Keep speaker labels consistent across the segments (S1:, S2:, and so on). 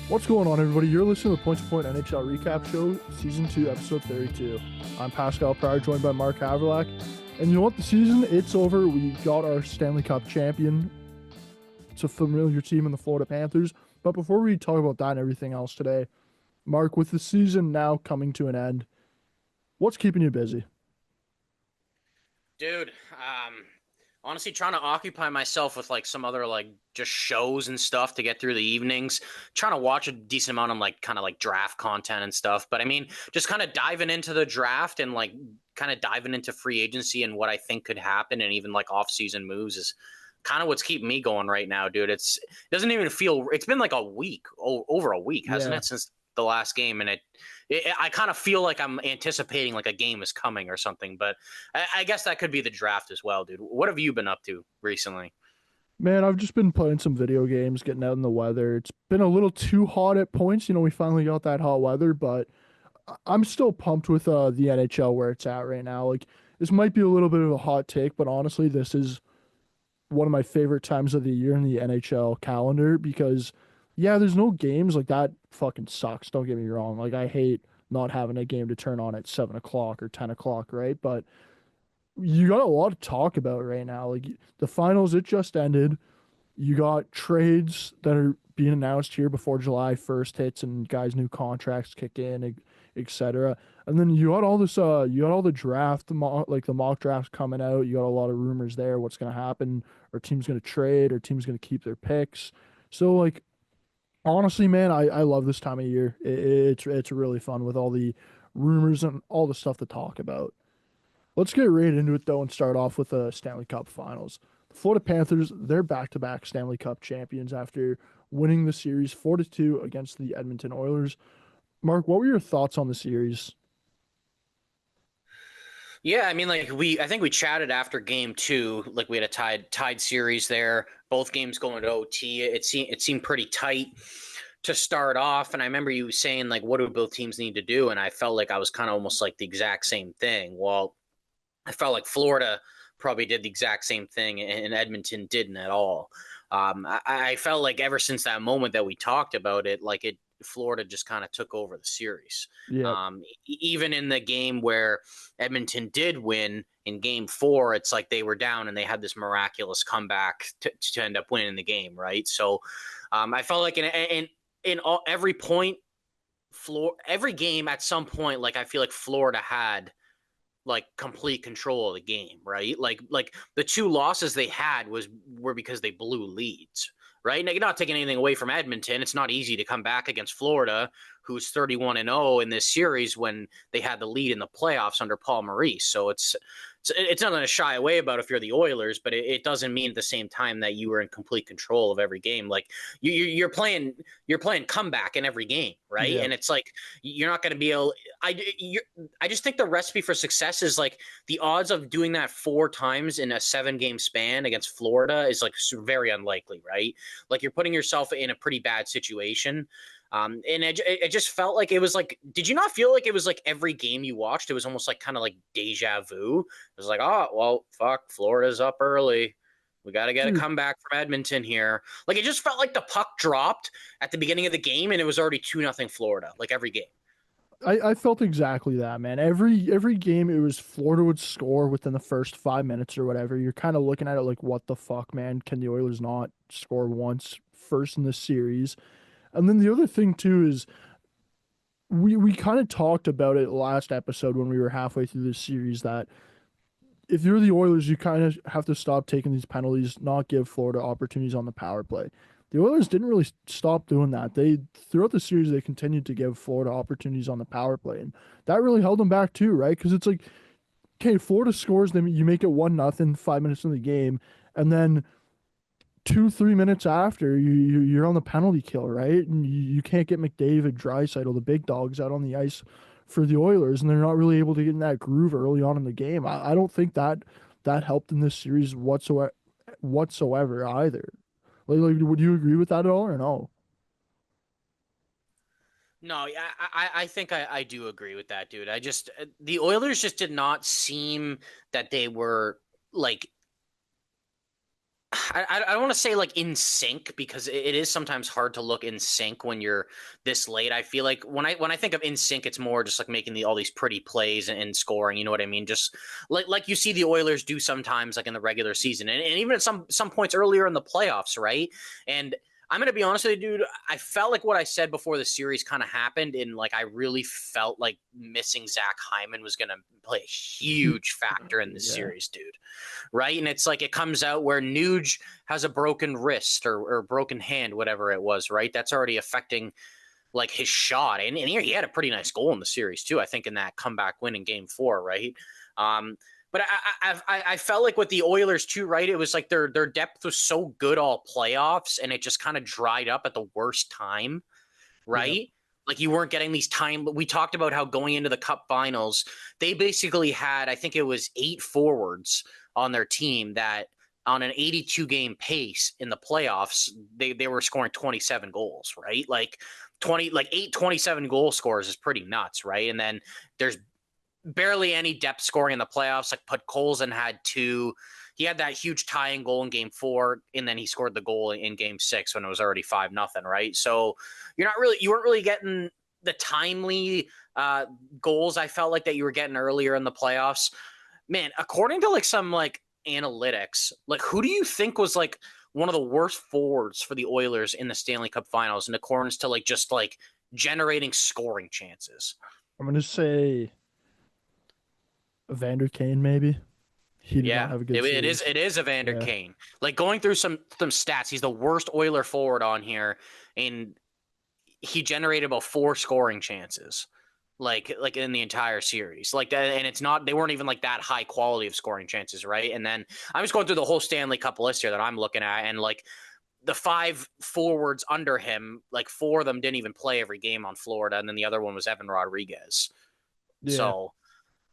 S1: What's going on, everybody? You're listening to the Point2Point NHL Recap Show, Season 2, Episode 32. I'm Pascal Pryor, joined by Mark Haverlack. And you know what? The season, it's over. We got our Stanley Cup champion. It's a familiar team in the Florida Panthers. But before we talk about that and everything else today, Mark, with the season now coming to an end, what's keeping you busy?
S2: Dude, honestly trying to occupy myself with like some other like just shows and stuff to get through the evenings. Trying to watch a decent amount of like kind of like draft content and stuff. But I mean, just kind of diving into the draft and like kind of diving into free agency and what I think could happen and even like off-season moves is kind of what's keeping me going right now, dude. It doesn't even feel, it's been like a week, over a week, hasn't
S1: Yeah.
S2: it, since the last game, and I kind of feel like I'm anticipating like a game is coming or something, but I guess that could be the draft as well, dude. What have you been up to recently?
S1: Man, I've just been playing some video games, getting out in the weather. It's been a little too hot at points. We finally got that hot weather, but I'm still pumped with the NHL where it's at right now. Like, this might be a little bit of a hot take, but honestly, this is one of my favorite times of the year in the NHL calendar because, yeah, there's no games. Like, that fucking sucks. Don't get me wrong. Like, I hate not having a game to turn on at 7 o'clock or 10 o'clock, right? But you got a lot to talk about right now. Like, the finals, it just ended. You got trades that are being announced here before July 1st hits and guys' new contracts kick in, etc. And then you got all this, you got all the draft, like the mock drafts coming out. You got a lot of rumors there. What's going to happen? Are teams going to trade? Are teams going to keep their picks? So, like, honestly, man, I love this time of year. It's really fun with all the rumors and all the stuff to talk about. Let's get right into it, though, and start off with the Stanley Cup Finals. The Florida Panthers, they're back-to-back Stanley Cup champions after winning the series 4-2 against the Edmonton Oilers. Mark, what were your thoughts on the series?
S2: Yeah, I mean, I think we chatted after game two, like we had a tied series there. Both games going to OT. It seemed pretty tight to start off, and I remember you saying like, what do both teams need to do? And I felt like I was kind of almost like the exact same thing. Well, I felt like Florida probably did the exact same thing, and Edmonton didn't at all. I felt like ever since that moment that we talked about it, like Florida just kind of took over the series.
S1: Yeah,
S2: Even in the game where Edmonton did win in game four, it's like they were down and they had this miraculous comeback to end up winning the game, right? So I felt like every point, every game at some point, like I feel like Florida had like complete control of the game, right? Like the two losses they had were because they blew leads, right? Now you're not taking anything away from Edmonton. It's not easy to come back against Florida, who's 31-0 in this series when they had the lead in the playoffs under Paul Maurice. So it's nothing to shy away about if you're the Oilers, but it doesn't mean at the same time that you were in complete control of every game. Like you're playing comeback in every game, right?
S1: yeah.
S2: And it's like you're not going to be able. I just think the recipe for success is like the odds of doing that 4 times in a 7-game span against Florida is like very unlikely, right? Like you're putting yourself in a pretty bad situation. And it just felt like it was like, did you not feel like it was like every game you watched, it was almost like kind of like deja vu? It was like, oh, well, fuck, Florida's up early. We got to get a
S1: Dude,
S2: comeback from Edmonton here. Like it just felt like the puck dropped at the beginning of the game and it was already 2-0 Florida, like every game.
S1: I felt exactly that, man. Every game, it was Florida would score within the first 5 minutes or whatever. You're kind of looking at it like, what the fuck, man? Can the Oilers not score once first in the series? And then the other thing, too, is we kind of talked about it last episode when we were halfway through this series that if you're the Oilers, you kind of have to stop taking these penalties, not give Florida opportunities on the power play. The Oilers didn't really stop doing that. They throughout the series they continued to give Florida opportunities on the power play, and that really held them back too, right? Because it's like, okay, Florida scores, then you make it 1-0, 5 minutes in the game, and then 2 3 minutes after you're on the penalty kill, right? And you can't get McDavid, Draisaitl, the big dogs out on the ice for the Oilers, and they're not really able to get in that groove early on in the game. I don't think that helped in this series whatsoever either. Like, would you agree with that at all or no?
S2: No, yeah, I think I do agree with that, dude. The Oilers just did not seem that they were like I don't want to say like in sync because it is sometimes hard to look in sync when you're this late. I feel like when I think of in sync, it's more just like making all these pretty plays and scoring. You know what I mean? Just like you see the Oilers do sometimes, like in the regular season, and even at some points earlier in the playoffs, right? And I'm gonna be honest with you, dude. I felt like what I said before the series kind of happened, and like I really felt like missing Zach Hyman was gonna play a huge factor in this
S1: Yeah.
S2: series, dude, right? And it's like it comes out where Nuge has a broken wrist or broken hand, whatever it was, right? That's already affecting like his shot. And he had a pretty nice goal in the series too, I think, in that comeback win in Game 4, right? But I felt like with the Oilers too, right? It was like their depth was so good all playoffs, and it just kind of dried up at the worst time,
S1: Yep.
S2: right? Like you weren't getting these time. We talked about how going into the Cup Finals, they basically had, I think it was 8 forwards on their team that on an 82 game pace in the playoffs, they were scoring 27 goals, right? Like 20, like 8 27 goal scores is pretty nuts, right? And then there's barely any depth scoring in the playoffs. Like Podkolzin had 2. He had that huge tying goal in Game 4, and then he scored the goal in Game 6 when it was already 5-0, right? So you weren't really getting the timely goals I felt like that you were getting earlier in the playoffs. Man, according to like some like analytics, like who do you think was like one of the worst forwards for the Oilers in the Stanley Cup Finals in accordance to like just like generating scoring chances?
S1: I'm gonna say Vander Kane, maybe. He did not
S2: Yeah,
S1: have a good
S2: it is
S1: series.
S2: it is Evander
S1: Yeah.
S2: Kane. Like going through some stats, he's the worst Oiler forward on here, and he generated about 4 scoring chances, like in the entire series. Like that, and it's not they weren't even like that high quality of scoring chances, right? And then I'm just going through the whole Stanley Cup list here that I'm looking at, and like the 5 forwards under him, like 4 of them didn't even play every game on Florida, and then the other one was Evan Rodriguez.
S1: Yeah.
S2: So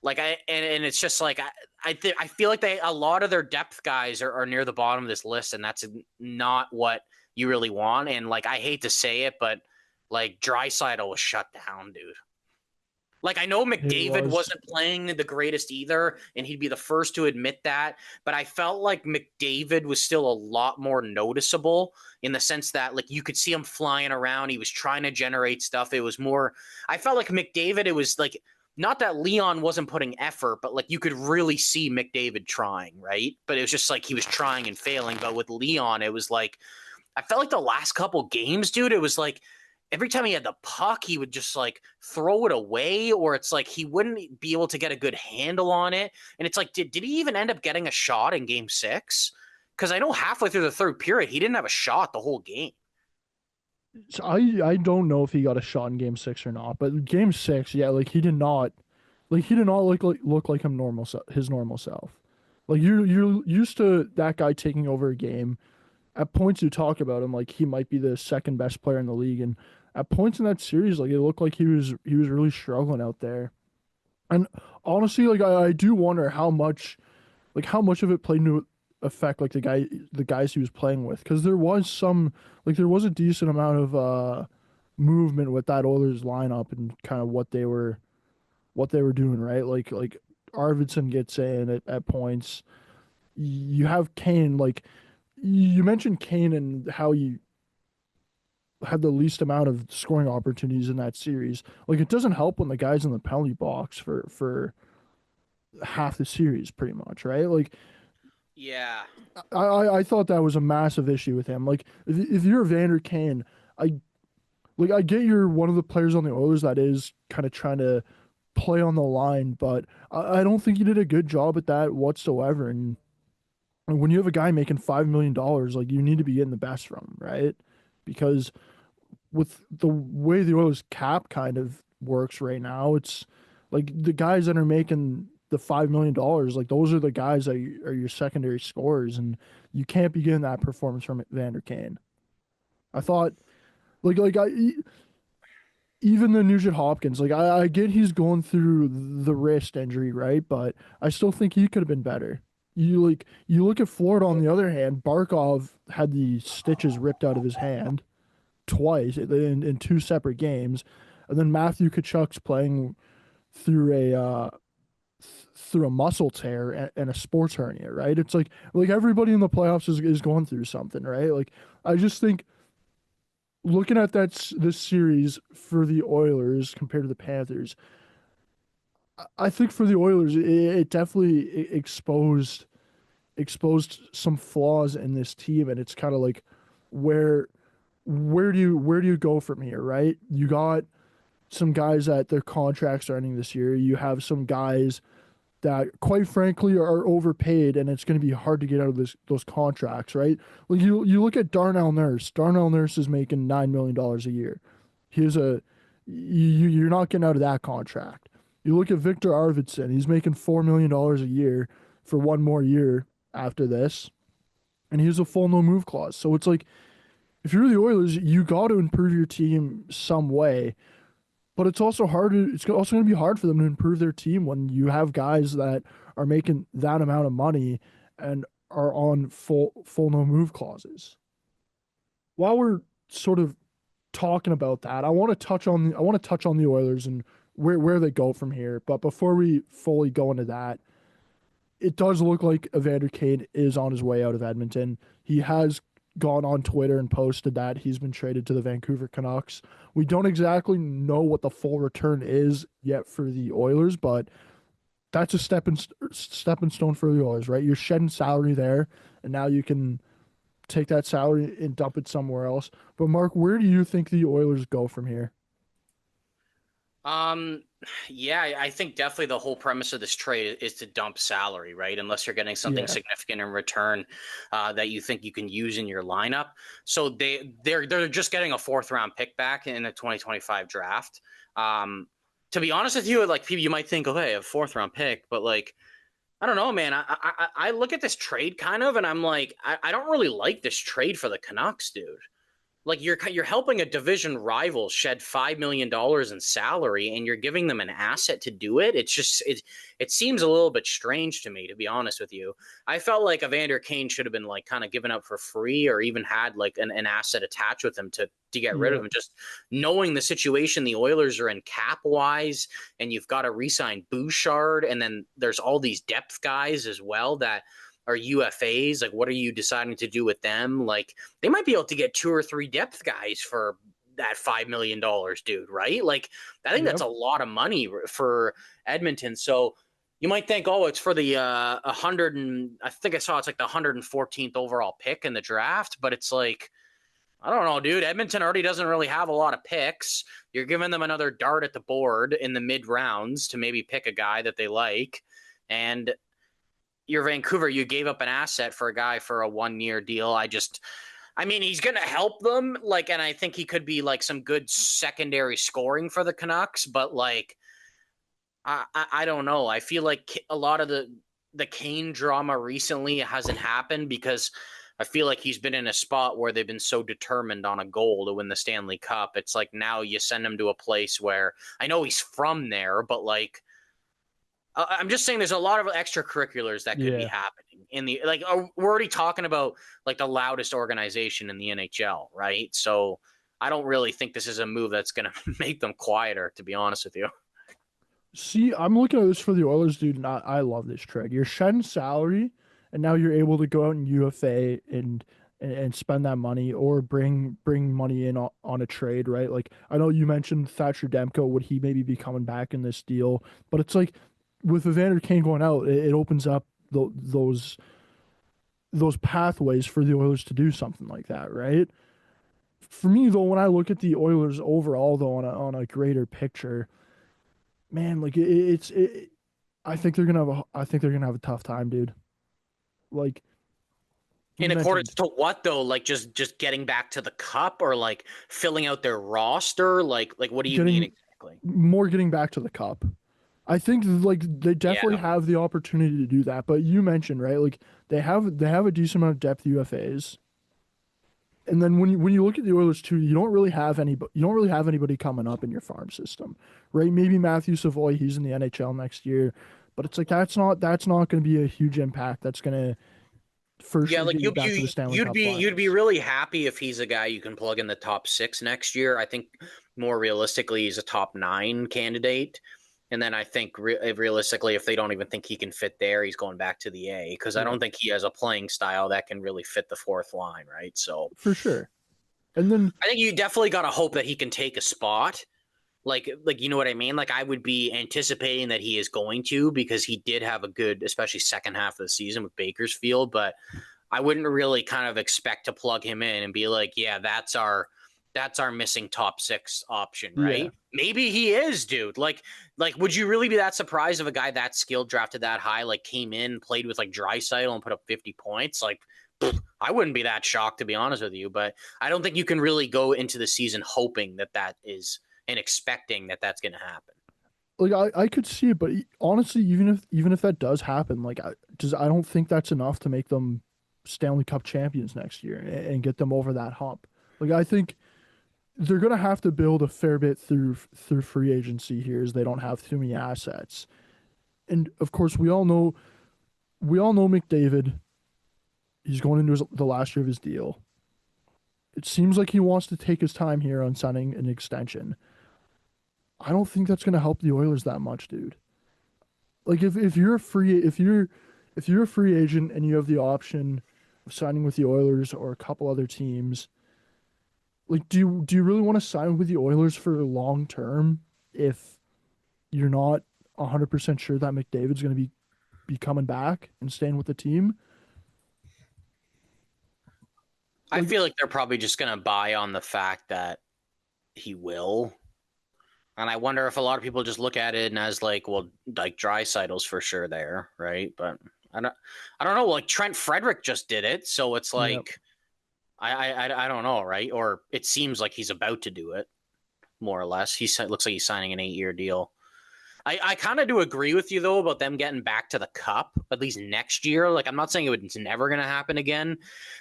S2: like and it's just like I feel like a lot of their depth guys are near the bottom of this list, and that's not what you really want. And like I hate to say it, but like Draisaitl was shut down, dude. Like I know
S1: He
S2: McDavid
S1: was.
S2: wasn't playing the greatest either, and he'd be the first to admit that. But I felt like McDavid was still a lot more noticeable in the sense that like you could see him flying around. He was trying to generate stuff. It was more. I felt like McDavid. It was like not that Leon wasn't putting effort, but like you could really see McDavid trying, right? But it was just like he was trying and failing. But with Leon, it was like I felt like the last couple games, dude, it was like every time he had the puck, he would just like throw it away, or it's like he wouldn't be able to get a good handle on it. And it's like, did he even end up getting a shot in Game 6? Because I know halfway through the third period, he didn't have a shot the whole game.
S1: So I don't know if he got a shot in Game 6 or not, but Game 6, yeah, like he did not look like his normal self. Like you're used to that guy taking over a game. At points you talk about him like he might be the second best player in the league, and at points in that series, like it looked like he was really struggling out there. And honestly, like I do wonder how much of it played into affect like the guys he was playing with, because there was a decent amount of movement with that Oilers lineup and kind of what they were doing, right? Like Arvidsson gets in at points. You have Kane, like you mentioned Kane and how he had the least amount of scoring opportunities in that series. Like it doesn't help when the guy's in the penalty box for half the series, pretty much, right? Like
S2: Yeah.
S1: I thought that was a massive issue with him. Like if you're Vander Kane, I I get you're one of the players on the Oilers that is kind of trying to play on the line, but I don't think you did a good job at that whatsoever. And when you have a guy making $5 million, like you need to be getting the best from him, right? Because with the way the Oilers cap kind of works right now, it's like the guys that are making the $5 million, like those are the guys that are your secondary scorers, and you can't be getting that performance from Vander Kane. I thought, even the Nugent Hopkins, like I get he's going through the wrist injury, right? But I still think he could have been better. You look at Florida on the other hand, Barkov had the stitches ripped out of his hand twice in 2 separate games, and then Matthew Kachuk's playing through through a muscle tear and a sports hernia, right? It's like everybody in the playoffs is going through something, right? Like I just think looking at this series for the Oilers compared to the Panthers, I think for the Oilers it definitely exposed some flaws in this team, and it's kind of like where where do you go from here, right? You got some guys that their contracts are ending this year. You have some guys that, quite frankly, are overpaid, and it's going to be hard to get out of those contracts, right? Like you look at Darnell Nurse. Darnell Nurse is making $9 million a year. He's a you're not getting out of that contract. You look at Victor Arvidsson. He's making $4 million a year for one more year after this, and he has a full no move clause. So it's like if you're the Oilers, you got to improve your team some way. But it's also hard. It's also going to be hard for them to improve their team when you have guys that are making that amount of money and are on full no move clauses. While we're sort of talking about that, I want to touch on the Oilers and where they go from here. But before we fully go into that, it does look like Evander Kane is on his way out of Edmonton. He has gone on Twitter and posted that he's been traded to the Vancouver Canucks. We don't exactly know what the full return is yet for the Oilers, but that's a stepping stone for the Oilers, right? You're shedding salary there, and now you can take that salary and dump it somewhere else. But Mark, where do you think the Oilers go from here?
S2: Um, yeah, I think definitely the whole premise of this trade is to dump salary, right? Unless you're getting something
S1: Yeah.
S2: significant in return that you think you can use in your lineup. So they're just getting a fourth round pick back in the 2025 draft. To be honest with you, like people, you might think, okay, a fourth round pick, but like I don't know, man. I look at this trade kind of, and I'm like, I don't really like this trade for the Canucks, dude. Like you're helping a division rival shed $5 million in salary, and you're giving them an asset to do it. It's just it seems a little bit strange to me, to be honest with you. I felt like Evander Kane should have been like kind of given up for free, or even had like an asset attached with him to get rid
S1: Yeah.
S2: of him. Just knowing the situation the Oilers are in cap wise, and you've got to re-sign Bouchard, and then there's all these depth guys as well that are UFAs. Like, what are you deciding to do with them? Like, they might be able to get 2 or 3 depth guys for that $5 million, dude, right? Like, I think that's
S1: Yep.
S2: a lot of money for Edmonton. So you might think, oh, it's for the 100 and I think I saw it's like the 114th overall pick in the draft, but it's like, I don't know, dude. Edmonton already doesn't really have a lot of picks. You're giving them another dart at the board in the mid rounds to maybe pick a guy that they like. And you're Vancouver, you gave up an asset for a guy for a 1 year deal. I mean, he's going to help them. Like, and I think he could be like some good secondary scoring for the Canucks, but like, I don't know. I feel like a lot of the Kane drama recently hasn't happened because I feel like he's been in a spot where they've been so determined on a goal to win the Stanley Cup. It's like now you send him to a place where I know he's from there, but like, I'm just saying there's a lot of extracurriculars that could be
S1: Yeah.
S2: happening in the like we're already talking about like the loudest organization in the NHL, right? So I don't really think this is a move that's going to make them quieter, to be honest with you.
S1: See, I'm looking at this for the Oilers, dude, and I love this trade. You're shedding salary, and now you're able to go out and UFA and spend that money or bring money in on a trade, right? Like I know you mentioned Thatcher Demko, would he maybe be coming back in this deal? But it's like with Evander Kane going out, it opens up those pathways for the Oilers to do something like that, right? For me though, when I look at the Oilers overall though on a greater picture, man, like I think they're gonna have a tough time, dude. Like we
S2: In accordance
S1: mentioned,
S2: to what though? Like just getting back to the cup or like filling out their roster? Like what do you mean
S1: getting
S2: exactly?
S1: getting back to the cup. I think like they
S2: Yeah.
S1: definitely have the opportunity to do that. But you mentioned, right, like they have a decent amount of depth UFAs. And then when you look at the Oilers too, you don't really have anybody coming up in your farm system, right? Maybe Matthew Savoy, he's in the NHL next year, but it's like that's not going to be a huge impact. That's going to for
S2: Yeah,
S1: sure
S2: like
S1: get you back to the Stanley Cup
S2: you'd be
S1: Finals.
S2: really happy if he's a guy you can plug in the top 6 next year. I think more realistically, he's a top 9 candidate. And then I think realistically, if they don't even think he can fit there, he's going back to the A because I
S1: Yeah,
S2: don't think he has a playing style that can really fit the fourth line, right? So
S1: for sure. And then
S2: I think you definitely got to hope that he can take a spot. Like you know what I mean? Like I would be anticipating that he is going to because he did have a good, especially second half of the season with Bakersfield, but I wouldn't really kind of expect to plug him in and be like, yeah, that's our missing top six option,
S1: yeah,
S2: right? Maybe he is, dude. Like, would you really be that surprised if a guy that skilled drafted that high, like came in, played with like Draisaitl and put up 50 points? Like, I wouldn't be that shocked to be honest with you, but I don't think you can really go into the season hoping that is and expecting that that's going to happen.
S1: like I could see it, but honestly, even if that does happen, like I don't think that's enough to make them Stanley Cup champions next year and get them over that hump. Like I think they're gonna have to build a fair bit through free agency here, as they don't have too many assets. And of course, we all know McDavid. He's going into the last year of his deal. It seems like he wants to take his time here on signing an extension. I don't think that's gonna help the Oilers that much, dude. Like if you're a free if you're a free agent and you have the option of signing with the Oilers or a couple other teams, like do you really want to sign with the Oilers for long term if you're not 100% sure that McDavid's going to be coming back and staying with the team?
S2: I
S1: Like
S2: feel like they're probably just going to buy on the fact that he will. And I wonder if a lot of people just look at it and as like, well, like Draisaitl's for sure there, right? But I don't know. Like Trent Frederick just did it, so it's
S1: yeah,
S2: like, I don't know, right? Or it seems like he's about to do it, more or less. Looks like he's signing an 8-year deal. I kind of do agree with you though about them getting back to the cup at least next year. Like I'm not saying it's never going to happen again,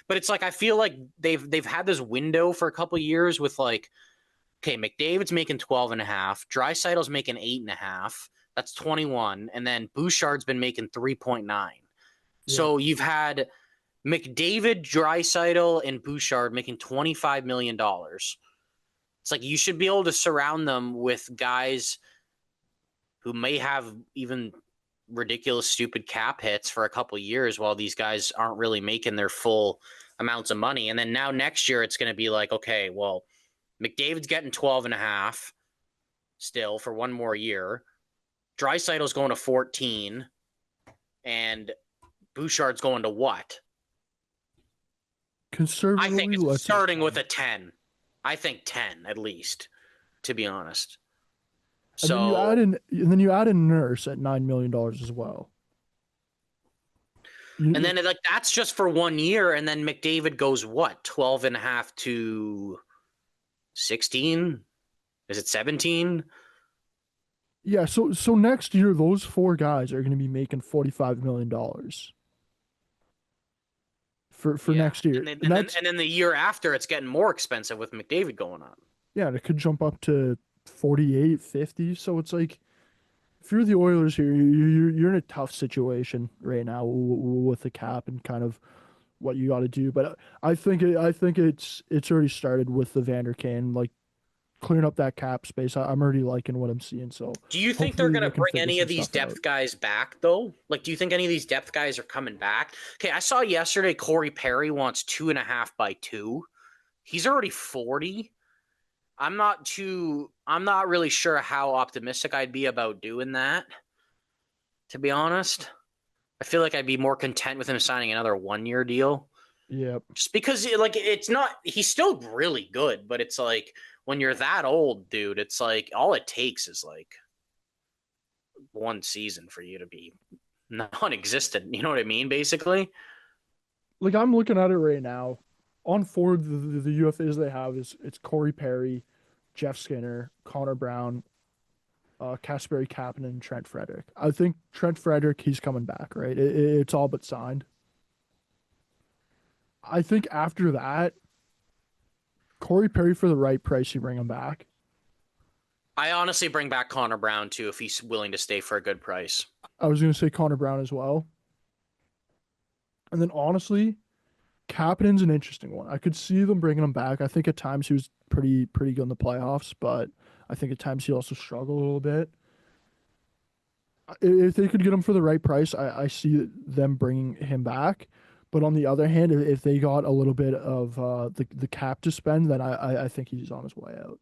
S2: but it's like I feel like they've had this window for a couple of years with like, okay, McDavid's making 12 and a half, Draisaitl's making 8.5. That's 21, and then Bouchard's been making 3.9.
S1: yeah.
S2: So you've had McDavid, Draisaitl, and Bouchard making $25 million. It's like you should be able to surround them with guys who may have even ridiculous, stupid cap hits for a couple of years while these guys aren't really making their full amounts of money. And then now next year, it's going to be like, okay, well, McDavid's getting 12 and a half still for one more year. Draisaitl's going to 14 and Bouchard's going to what? I think
S1: Conservatively,
S2: it's
S1: let's say
S2: starting
S1: 10.
S2: with a 10. I think 10 at least, to be honest.
S1: And then
S2: So,
S1: you add in Nurse at $9 million as well.
S2: and
S1: You,
S2: then like that's just for 1 year. And then McDavid goes what? 12 and a half to 16? Is it 17?
S1: yeah, so next year those four guys are going to be making $45 million for
S2: Yeah.
S1: next year.
S2: And then,
S1: And
S2: and then
S1: that's
S2: and then the year after it's getting more expensive with McDavid going on.
S1: yeah, and it could jump up to 48, 50. So it's like if you're the Oilers here, you're in a tough situation right now with the cap and kind of what you got to do. But I think it's already started with the Vander Kane, like clearing up that cap space. I'm already liking what I'm seeing. So
S2: Do you think they're
S1: hopefully
S2: going
S1: they
S2: to
S1: can
S2: bring
S1: figure
S2: any
S1: some
S2: of these
S1: stuff out.
S2: depth guys back, though? Like, do you think any of these depth guys are coming back? Okay, I saw yesterday Corey Perry wants 2.5 by 2. He's already 40. I'm not really sure how optimistic I'd be about doing that, to be honest. I feel like I'd be more content with him signing another 1-year deal.
S1: Yep.
S2: Just because, like, it's not, he's still really good, but it's like, when you're that old, dude, it's like, all it takes is like one season for you to be non-existent. You know what I mean? Basically,
S1: Like I'm looking at it right now. On forward, the UFAs they have is it's Corey Perry, Jeff Skinner, Connor Brown, Kasperi Kapanen, and Trent Frederick. I think Trent Frederick, he's coming back, right? It's all but signed. I think after that, Corey Perry for the right price, you bring him back.
S2: I honestly bring back Connor Brown too if he's willing to stay for a good price.
S1: I was going to say Connor Brown as well. And then honestly, Kapanen's an interesting one. I could see them bringing him back. I think at times he was pretty good in the playoffs, but I think at times he also struggled a little bit. If they could get him for the right price, I see them bringing him back. But on the other hand, if they got a little bit of the cap to spend, then I think he's on his way out.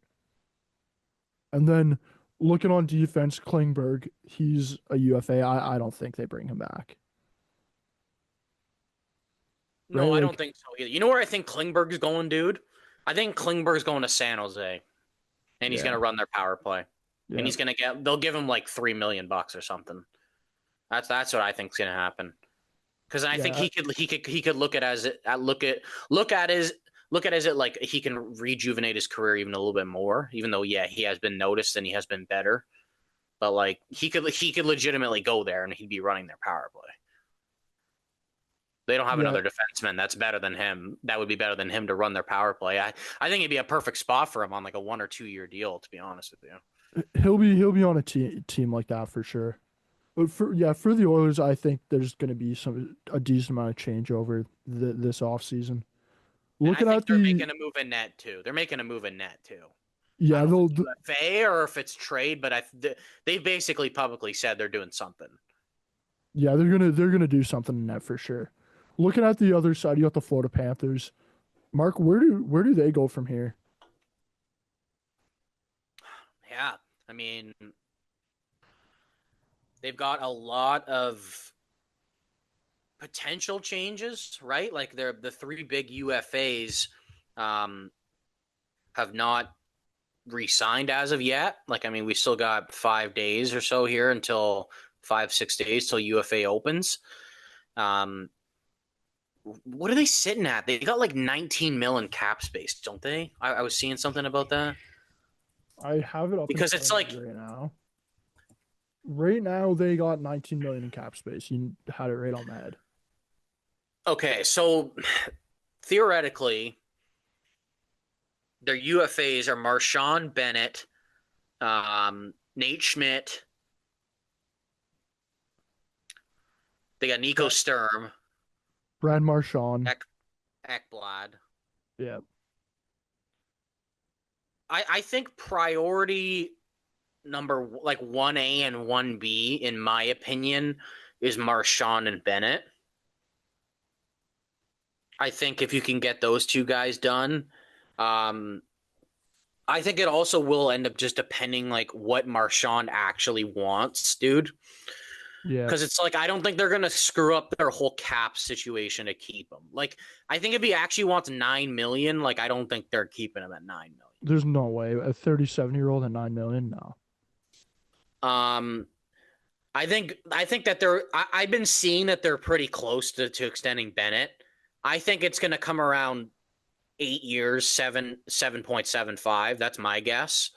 S1: And then looking on defense, Klingberg, he's a UFA. I don't think they bring him back. Right?
S2: No, I don't
S1: Like,
S2: think so either. You know where I think Klingberg's going, dude? I think Klingberg's going to San Jose, and he's going
S1: yeah,
S2: to run their power play, and
S1: yeah,
S2: he's going to get. They'll give him like $3 million or something. That's what I think's going to happen. Because I think
S1: yeah,
S2: he could look at as it look at as it like he can rejuvenate his career even a little bit more. Even though he has been noticed and he has been better, but like he could legitimately go there and he'd be running their power play. They don't have
S1: yeah.
S2: another defenseman that's better than him. That would be better than him to run their power play. I think it'd be a perfect spot for him on like a 1 or 2 year deal. To be honest with you.
S1: He'll be on a team like that for sure. But for the Oilers, I think there's going to be a decent amount of changeover this offseason.
S2: And I
S1: Looking
S2: think
S1: at
S2: they're
S1: the
S2: making a move in net too. They're making a move in net too. I
S1: yeah,
S2: don't know if
S1: they'll
S2: it's UFA or if it's trade, but they basically publicly said they're doing something.
S1: yeah, they're gonna do something in that for sure. Looking at the other side, you got the Florida Panthers. Mark, where do they go from here?
S2: Yeah, I mean, they've got a lot of potential changes, right? Like the three big UFAs have not re-signed as of yet. Like, I mean, we still got 5 days or so here until 5-6 days till UFA opens. Um, what are they sitting at? They got like 19 mil in cap space, don't they? I was seeing something about that
S1: I have it up in
S2: because it's
S1: front of
S2: like,
S1: me right now. Right now, they got 19 million in cap space. You had it right on the head.
S2: okay, so theoretically, their UFAs are Marchand Bennett, Nate Schmidt. They got Nico
S1: Brad,
S2: Sturm,
S1: Brad Marchand.
S2: Ekblad.
S1: Yeah,
S2: I think priority number like 1A and 1B, in my opinion, is Marchand and Bennett. I think if you can get those two guys done, um, I think it also will end up just depending like what Marchand actually wants, dude.
S1: yeah.
S2: Because it's like I don't think they're gonna screw up their whole cap situation to keep him. Like I think if he actually wants 9 million, like I don't think they're keeping him at 9 million.
S1: There's no way a 37-year-old at 9 million. No.
S2: Um, I think that I've been seeing that they're pretty close to extending Bennett. I think it's going to come around 8 years, 7.75. That's my guess.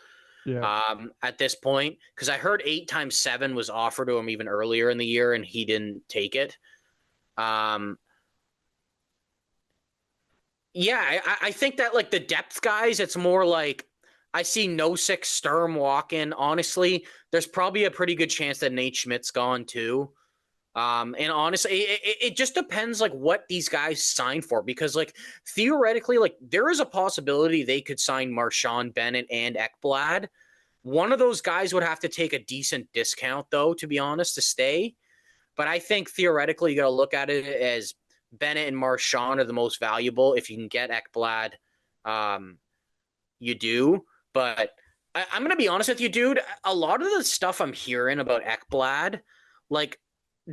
S1: Yeah.
S2: At this point, because I heard 8 times 7 was offered to him even earlier in the year, and he didn't take it. Yeah, I think that like the depth guys, it's more like I see Nosek, Sturm walk in. Honestly, there's probably a pretty good chance that Nate Schmidt's gone too. And honestly, it just depends like what these guys sign for because like theoretically, like there is a possibility they could sign Marchand Bennett and Ekblad. One of those guys would have to take a decent discount though, to be honest, to stay. But I think theoretically you got to look at it as Bennett and Marchand are the most valuable. If you can get Ekblad, you do. But I'm going to be honest with you, dude. A lot of the stuff I'm hearing about Ekblad, like,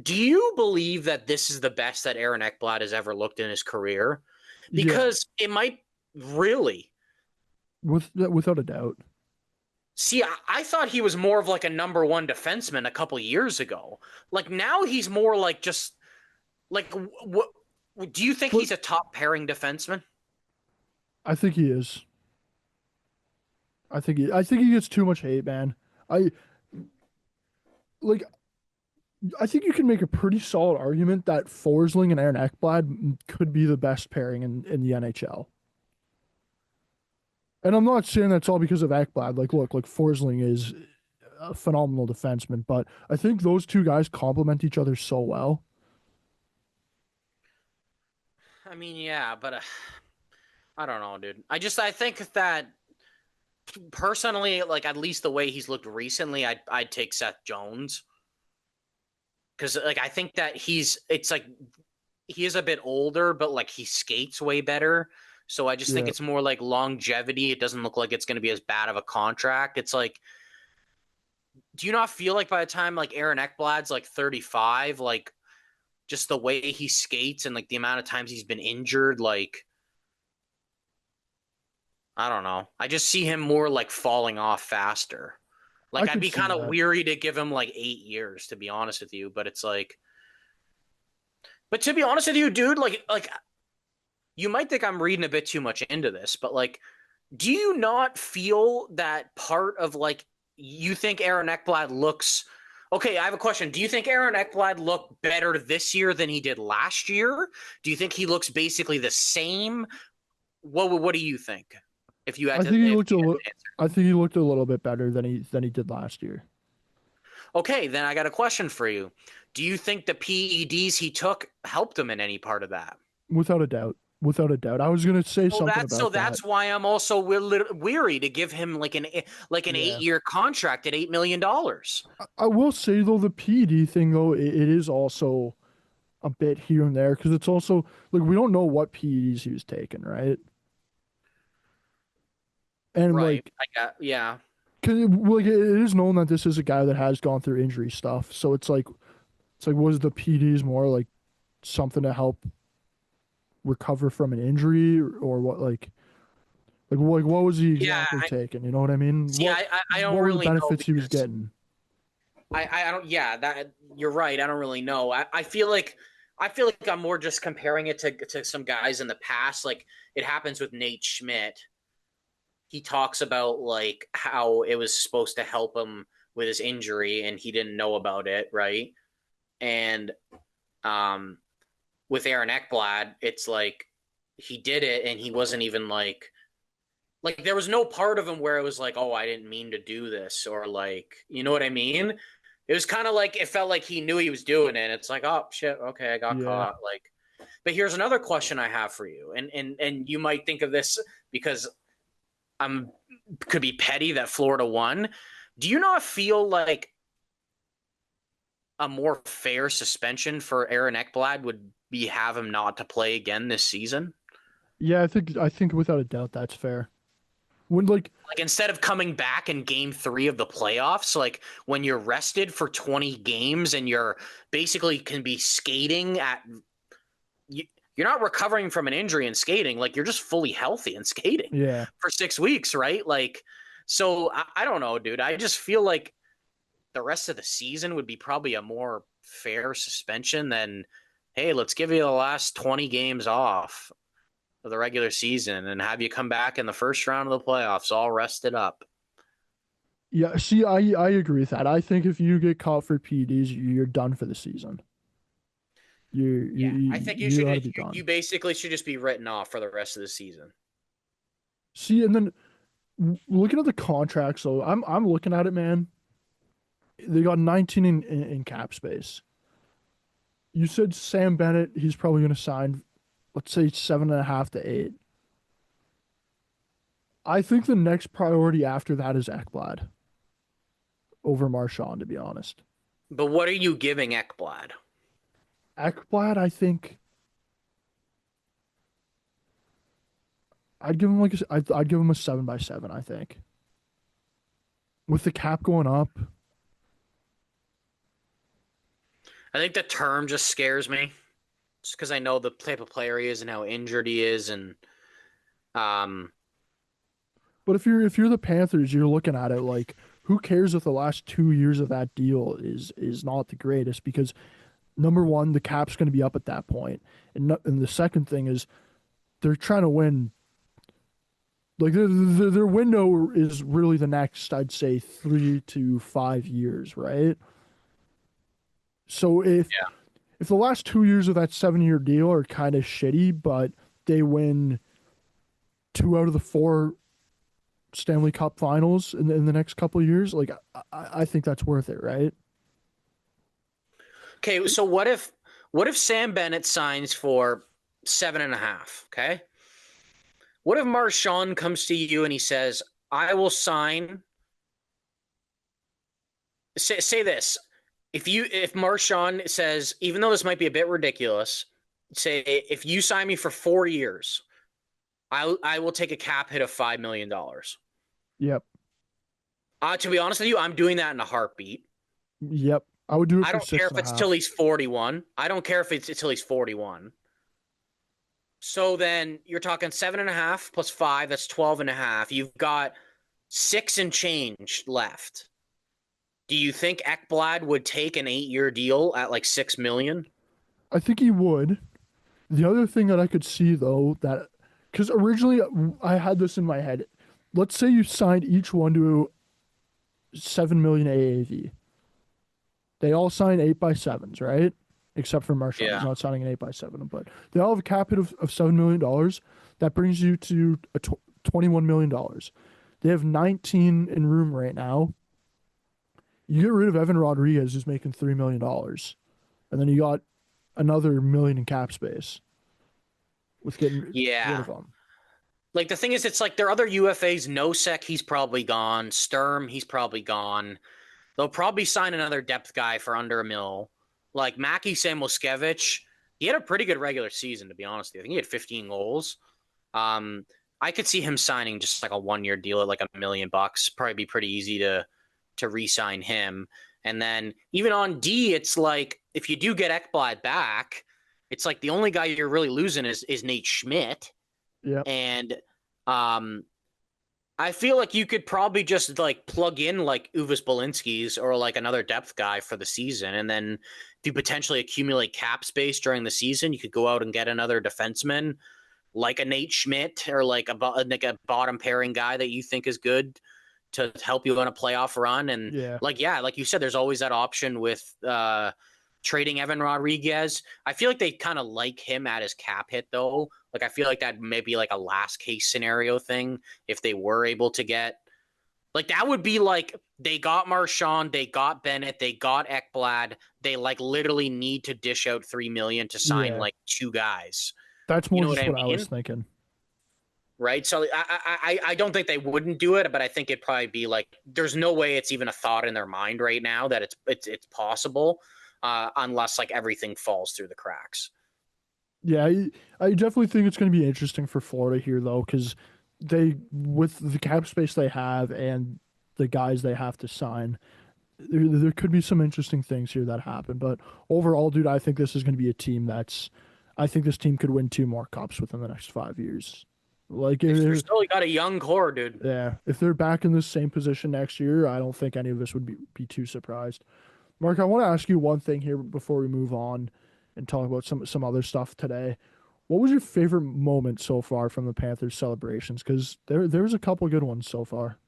S2: do you believe that this is the best that Aaron Ekblad has ever looked in his career?
S1: Yeah.
S2: Because it might really.
S1: Without a doubt.
S2: See, I thought he was more of like a number one defenseman a couple years ago. Like now he's more like just like what? Do you think
S1: But
S2: he's a top pairing defenseman?
S1: I think he is. I think he gets too much hate, man. I like I think you can make a pretty solid argument that Forsling and Aaron Ekblad could be the best pairing in the NHL. And I'm not saying that's all because of Ekblad. Like, look, like Forsling is a phenomenal defenseman, but I think those two guys complement each other so well.
S2: I mean, yeah, but I don't know, dude. I think that personally, like at least the way he's looked recently, I'd take Seth Jones. because like I think that it's like he is a bit older, but like he skates way better. So I just think
S1: Yeah.
S2: it's more like longevity. It doesn't look like it's going to be as bad of a contract. It's like, do you not feel like by the time like Aaron Ekblad's like 35, like just the way he skates and like the amount of times he's been injured, like I don't know. I just see him more like falling off faster.
S1: I
S2: Like I'd
S1: could
S2: be
S1: see
S2: kind of
S1: that.
S2: weary to give him like 8 years, to be honest with you. But it's like, but to be honest with you, dude, like you might think I'm reading a bit too much into this, but like, do you not feel that part of like you think Aaron Ekblad looks okay? I have a question. Do you think Aaron Ekblad looked better this year than he did last year? Do you think he looks basically the same? What do you think? If you had
S1: I
S2: to,
S1: think he
S2: if
S1: looked a
S2: you had
S1: little.
S2: to answer.
S1: I think he looked a little bit better than he did last year,
S2: Okay, then I got a question for you. Do you think the PEDs he took helped him in any part of that?
S1: without a doubt. Without a doubt. I was gonna say
S2: So
S1: something
S2: that's so
S1: about that.
S2: that's why I'm also weary to give him like an
S1: Yeah.
S2: 8 year contract at $8 million.
S1: I will say though the PD thing though it is also a bit here and there because it's also like we don't know what PEDs he was taking, right? And
S2: Right.
S1: like,
S2: I got yeah.
S1: cause like it is known that this is a guy that has gone through injury stuff. So it's like was the PEDs more like something to help recover from an injury or what like what was he
S2: Yeah.
S1: exactly taking? You know what I mean?
S2: See, I don't
S1: What were the
S2: really know
S1: benefits he was
S2: because
S1: getting?
S2: I don't yeah, that you're right. I don't really know. I feel like I'm more just comparing it to some guys in the past. Like it happens with Nate Schmidt. He talks about like how it was supposed to help him with his injury and he didn't know about it, right? And um with Aaron Ekblad, it's like he did it and he wasn't even like there was no part of him where it was like, oh, I didn't mean to do this or like, you know what I mean? It was kind of like it felt like he knew he was doing it. It's like, oh shit, okay, I got
S1: Yeah.
S2: caught. Like, but here's another question I have for you, and you might think of this because I'm could be petty that Florida won. Do you not feel like a more fair suspension for Aaron Ekblad would be have him not to play again this season?
S1: Yeah, I think without a doubt that's fair. When like
S2: Like instead of coming back in game 3 of the playoffs, like when you're rested for 20 games and you're basically can be skating at you, you're not recovering from an injury and skating, like you're just fully healthy and skating
S1: yeah.
S2: for 6 weeks, right? Like, so I don't know, dude. I just feel like the rest of the season would be probably a more fair suspension than, hey, let's give you the last 20 games off of the regular season and have you come back in the first round of the playoffs all rested up.
S1: Yeah, see, I agree with that. I think if you get caught for PEDs, you're done for the season.
S2: Yeah, I think you
S1: You
S2: should
S1: got to be
S2: you
S1: done.
S2: basically should just be written off for the rest of the season.
S1: See, and then looking at the contract, so I'm looking at it, man. They got 19 in cap space. You said Sam Bennett, he's probably going to sign, let's say 7.5 to 8. I think the next priority after that is Ekblad over Marchand, to be honest.
S2: But what are you giving Ekblad?
S1: Ekblad, I think I'd give him I'd give him a 7 by 7. I think with the cap going up.
S2: I think the term just scares me. Just because I know the type of player he is and how injured he is, and um,
S1: But if you're the Panthers, you're looking at it like who cares if the last 2 years of that deal is not the greatest because number one, the cap's going to be up at that point, and and the second thing is they're trying to win. Like their window is really the next, I'd say 3 to 5 years, right? So if the last 2 years of that 7 year deal are kind of shitty, but they win 2 out of the 4 Stanley Cup Finals in the next couple of years, like I think that's worth it, right?
S2: okay. So what if Sam Bennett signs for 7.5? Okay. What if Marchand comes to you and he says, "I will sign." Say this. if Marchand says, even though this might be a bit ridiculous, say if you sign me for 4 years, I will take a cap hit of $5 million.
S1: Yep.
S2: To be honest with you, I'm doing that in a heartbeat.
S1: Yep. I would do it
S2: I
S1: for
S2: don't care
S1: six
S2: if
S1: and a
S2: it's till
S1: half.
S2: he's 41. I don't care if it's till he's 41. So then you're talking 7.5 plus five, that's 12 and a half. You've got six and change left. Do you think Ekblad would take an 8-year deal at like 6 million?
S1: I think he would. The other thing that I could see though that because originally I had this in my head. Let's say you signed each one to 7 million AAV. They all sign 8x7s, right? Except for Marchand. He's
S2: Yeah.
S1: not signing an 8x7, but they all have a cap hit of $7 million. That brings you to $21 million. They have 19 in room right now. You get rid of Evan Rodriguez, who's making $3 million, and then you got another million in cap space with getting rid
S2: Yeah.
S1: of them.
S2: Like the thing is, it's like their other UFAs, Nosek, he's probably gone. Sturm, he's probably gone. They'll probably sign another depth guy for under a mil. Like Mackie Samoskevich, he had a pretty good regular season, to be honest with you. I think he had 15 goals. Um, I could see him signing just like a 1-year deal at like $1 million. Probably be pretty easy to re-sign him. And then even on D, it's like if you do get Ekblad back, it's like the only guy you're really losing is Nate Schmidt.
S1: Yep.
S2: And um, I feel like you could probably just like plug in like Uvis Bolinski's or like another depth guy for the season. And then if you potentially accumulate cap space during the season, you could go out and get another defenseman like a Nate Schmidt or like a bottom pairing guy that you think is good to help you on a playoff run. And
S1: Yeah.
S2: like, yeah, like you said, there's always that option with trading Evan Rodriguez. I feel like they kind of like him at his cap hit though. Like I feel like that may be like a last case scenario thing if they were able to get like that would be like they got Marchand, they got Bennett, they got Ekblad. They like literally need to dish out 3 million to sign
S1: Yeah.
S2: like two guys.
S1: That's
S2: You
S1: more
S2: know what
S1: just
S2: I
S1: what I was
S2: mean?
S1: thinking.
S2: Right. So I don't think they wouldn't do it, but I think it'd probably be like there's no way it's even a thought in their mind right now that it's possible, unless like everything falls through the cracks.
S1: Yeah, I definitely think it's going to be interesting for Florida here though, because they with the cap space they have and the guys they have to sign, there could be some interesting things here that happen. But overall, dude, I think this is going to be a team that's, I think this team could win two more cups within the next 5 years. Like,
S2: They're still got a young core, dude.
S1: yeah, if they're back in the same position next year, I don't think any of us would be too surprised. Mark, I want to ask you one thing here before we move on and talk about some other stuff today. What was your favorite moment so far from the Panthers celebrations? Because there was a couple good ones so far.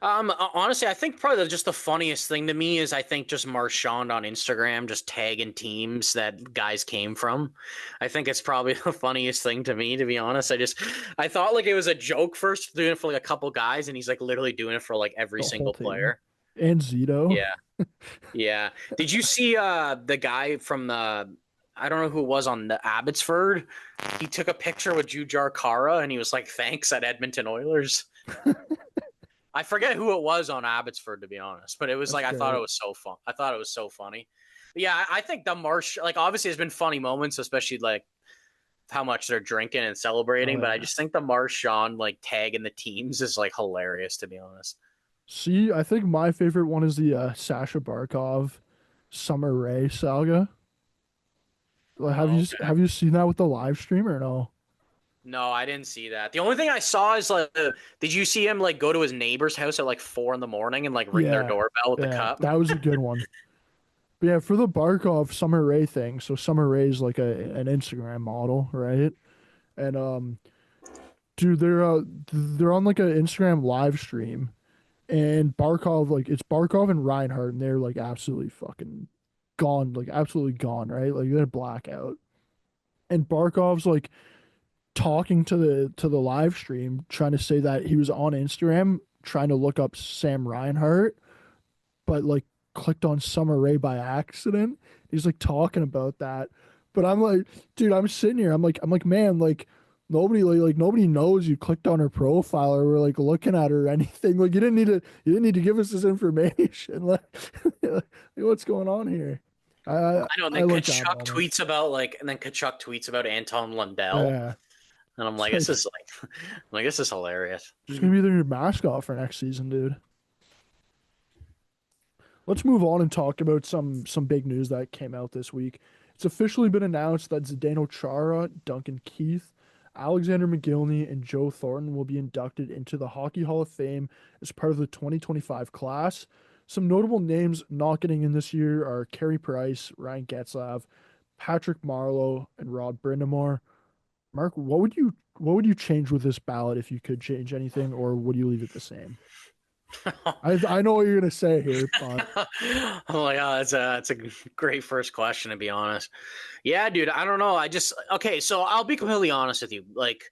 S2: Honestly, I think probably just the funniest thing to me is I think just Marchand on Instagram just tagging teams that guys came from. I think it's probably the funniest thing to me, to be honest. I thought like it was a joke first doing it for like a couple guys, and he's like literally doing it for like every
S1: The whole
S2: single
S1: team
S2: player.
S1: and Zito.
S2: Yeah, yeah. Did you see the guy from the I don't know who it was on the Abbotsford? He took a picture with Jujar Kara and he was like, "Thanks at Edmonton Oilers." I forget who it was on Abbotsford, to be honest, but it was
S1: That's
S2: like I thought it
S1: great.
S2: was so fun. I thought it was so funny. But yeah, I think the Marsh, like obviously, there's been funny moments, especially like how much they're drinking and
S1: Oh
S2: celebrating. But I
S1: yeah.
S2: just think the Marchand like tagging the teams is like hilarious, to be honest.
S1: See, I think my favorite one is the Sasha Barkov Summer Rae saga. Like,
S2: Oh, okay.
S1: have you seen that with the live stream or no?
S2: No, I didn't see that. The only thing I saw is like, did you see him like go to his neighbor's house at like 4 in the morning and like ring their
S1: Yeah,
S2: doorbell with the
S1: yeah,
S2: cup?
S1: that was a good one. But yeah, for the Barkov Summer Rae thing, so Summer Rae is like an Instagram model, right? And dude, they're on like an Instagram live stream, and Barkov like it's Barkov and Reinhardt, and they're like absolutely fucking gone, like absolutely gone, right? Like they're blackout, and Barkov's like talking to the live stream, trying to say that he was on Instagram trying to look up Sam Reinhart, but like clicked on Summer Rae by accident. He's like talking about that. But I'm like, dude, I'm sitting here. I'm like, man, like nobody like nobody knows you clicked on her profile or were like looking at her or anything. Like you didn't need to give us this information. Like, what's going on here? I
S2: I know. And
S1: I
S2: then
S1: like that moment.
S2: Kachuk tweets about Anton Lundell,
S1: Yeah.
S2: and I'm
S1: It's
S2: like, this
S1: like
S2: is like, I'm like this is hilarious.
S1: it's gonna be their mascot for next season, dude. Let's move on and talk about some big news that came out this week. It's officially been announced that Zdeno Chara, Duncan Keith, Alexander McGillney, and Joe Thornton will be inducted into the Hockey Hall of Fame as part of the 2025 class. Some notable names not getting in this year are Carey Price, Ryan Getzlav, Patrick Marleau, and Rod Brindamore. Mark, what would you change with this ballot if you could change anything, or would you leave it the same? I know what you're gonna say here, but
S2: Oh my god, that's a great first question to be honest. Yeah, dude, I don't know. Okay, so I'll be completely honest with you. Like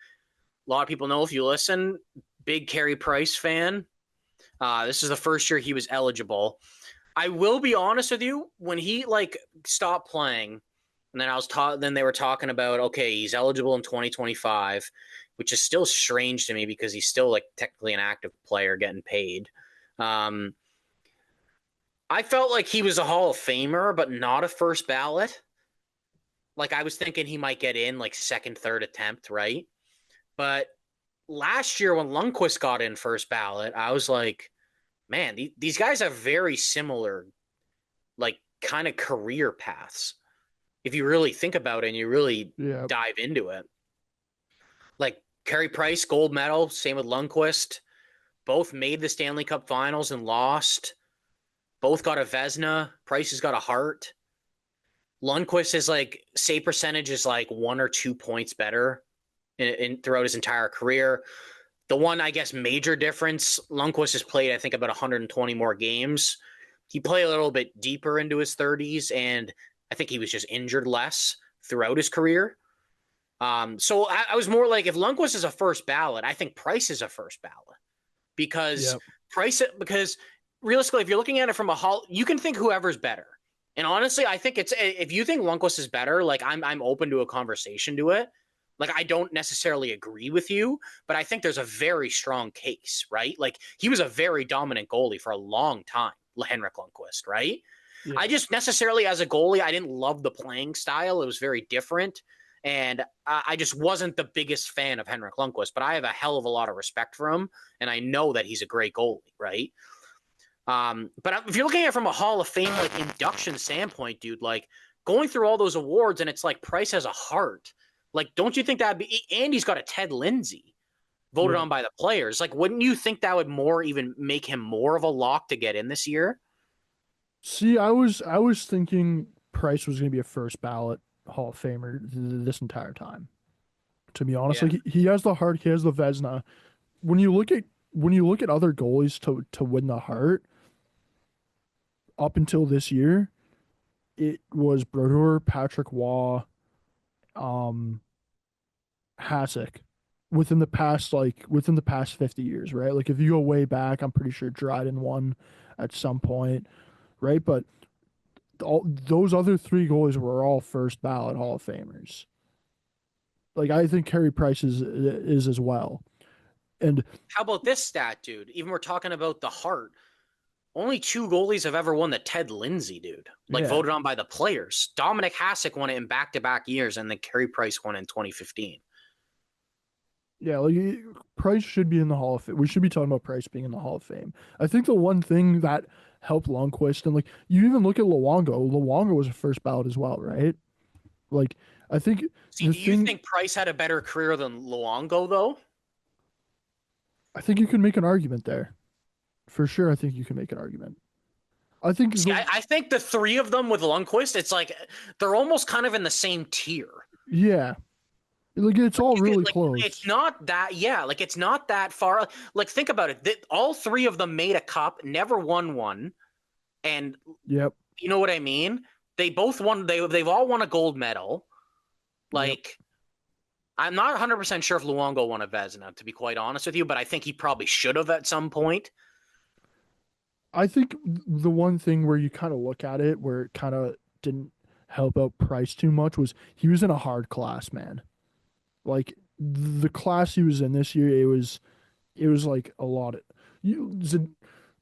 S2: a lot of people know if you listen, big Carey Price fan. This is the first year he was eligible. I will be honest with you, when he like stopped playing, and then then they were talking about okay, he's eligible in 2025, which is still strange to me because he's still like technically an active player getting paid. Um, I felt like he was a Hall of Famer, but not a first ballot. Like I was thinking he might get in like second, third attempt, right? But last year when Lundqvist got in first ballot, I was like, man, these guys have very similar, like kind of career paths. If you really think about it and you really
S1: yeah,
S2: dive into it, like Carey Price, gold medal, same with Lundqvist. Both made the Stanley Cup Finals and lost. Both got a Vezina. Price has got a Hart. Lundqvist is like save percentage is like 1 or 2 points better in throughout his entire career. The one, I guess, major difference, Lundqvist has played, I think, about 120 more games. He played a little bit deeper into his 30s, and I think he was just injured less throughout his career. So I was more like, if Lundqvist is a first ballot, I think Price is a first ballot because
S1: yeah.
S2: because realistically, if you're looking at it from a hall, you can think whoever's better. And honestly, I think it's if you think Lundqvist is better, like I'm open to a conversation to it. Like I don't necessarily agree with you, but I think there's a very strong case, right? Like he was a very dominant goalie for a long time, Henrik Lundqvist, right? I
S1: Yeah.
S2: just necessarily as a goalie, I didn't love the playing style. It was very different. And I just wasn't the biggest fan of Henrik Lundqvist, but I have a hell of a lot of respect for him. And I know that he's a great goalie, right? But if you're looking at it from a Hall of Fame like induction standpoint, dude, like going through all those awards and it's like Price has a heart. Like, don't you think that'd be? Andy's got a Ted Lindsay voted
S1: Yeah.
S2: on by the players. Like, wouldn't you think that would more even make him more of a lock to get in this year?
S1: See, I was thinking Price was going to be a first ballot Hall of Famer this entire time. To be honest,
S2: Yeah.
S1: like he has the heart, he has the Vezina. When you look at other goalies to win the Hart up until this year, it was Brodeur, Patrick Waugh, um, Hasek. Within the past 50 years, right? Like if you go way back, I'm pretty sure Dryden won at some point, right? But all those other three goalies were all first ballot Hall of Famers. Like I think Carey Price is as well. And
S2: How about this stat, dude? Even we're talking about the Hart. Only two goalies have ever won the Ted Lindsay, dude. Like
S1: yeah,
S2: voted on by the players. Dominic Hasek won it in back-to-back years, and then Carey Price won in 2015.
S1: yeah, like Price should be in the Hall of Fame. We should be talking about Price being in the Hall of Fame. I think the one thing that helped Lundqvist and like you even look at Luongo. Luongo was a first ballot as well, right? Like I think
S2: See,
S1: the
S2: do you
S1: thing
S2: think Price had a better career than Luongo, though?
S1: I think you can make an argument there. For sure, I think you can make an argument. I think
S2: See, I think the three of them with Lundqvist, it's like they're almost kind of in the same tier.
S1: yeah, like it's all
S2: You could,
S1: really
S2: like, it's
S1: close.
S2: not that, yeah, like it's not that far. Like, think about it. All three of them made a cup, never won one, and
S1: Yep,
S2: you know what I mean? They both won. They've all won a gold medal.
S1: yep.
S2: Like, I'm not 100% sure if Luongo won a Vezina, to be quite honest with you, but I think he probably should have at some point.
S1: I think the one thing where you kind of look at it where it kind of didn't help out Price too much was he was in a hard class, man. Like the class he was in this year, it was like a lot of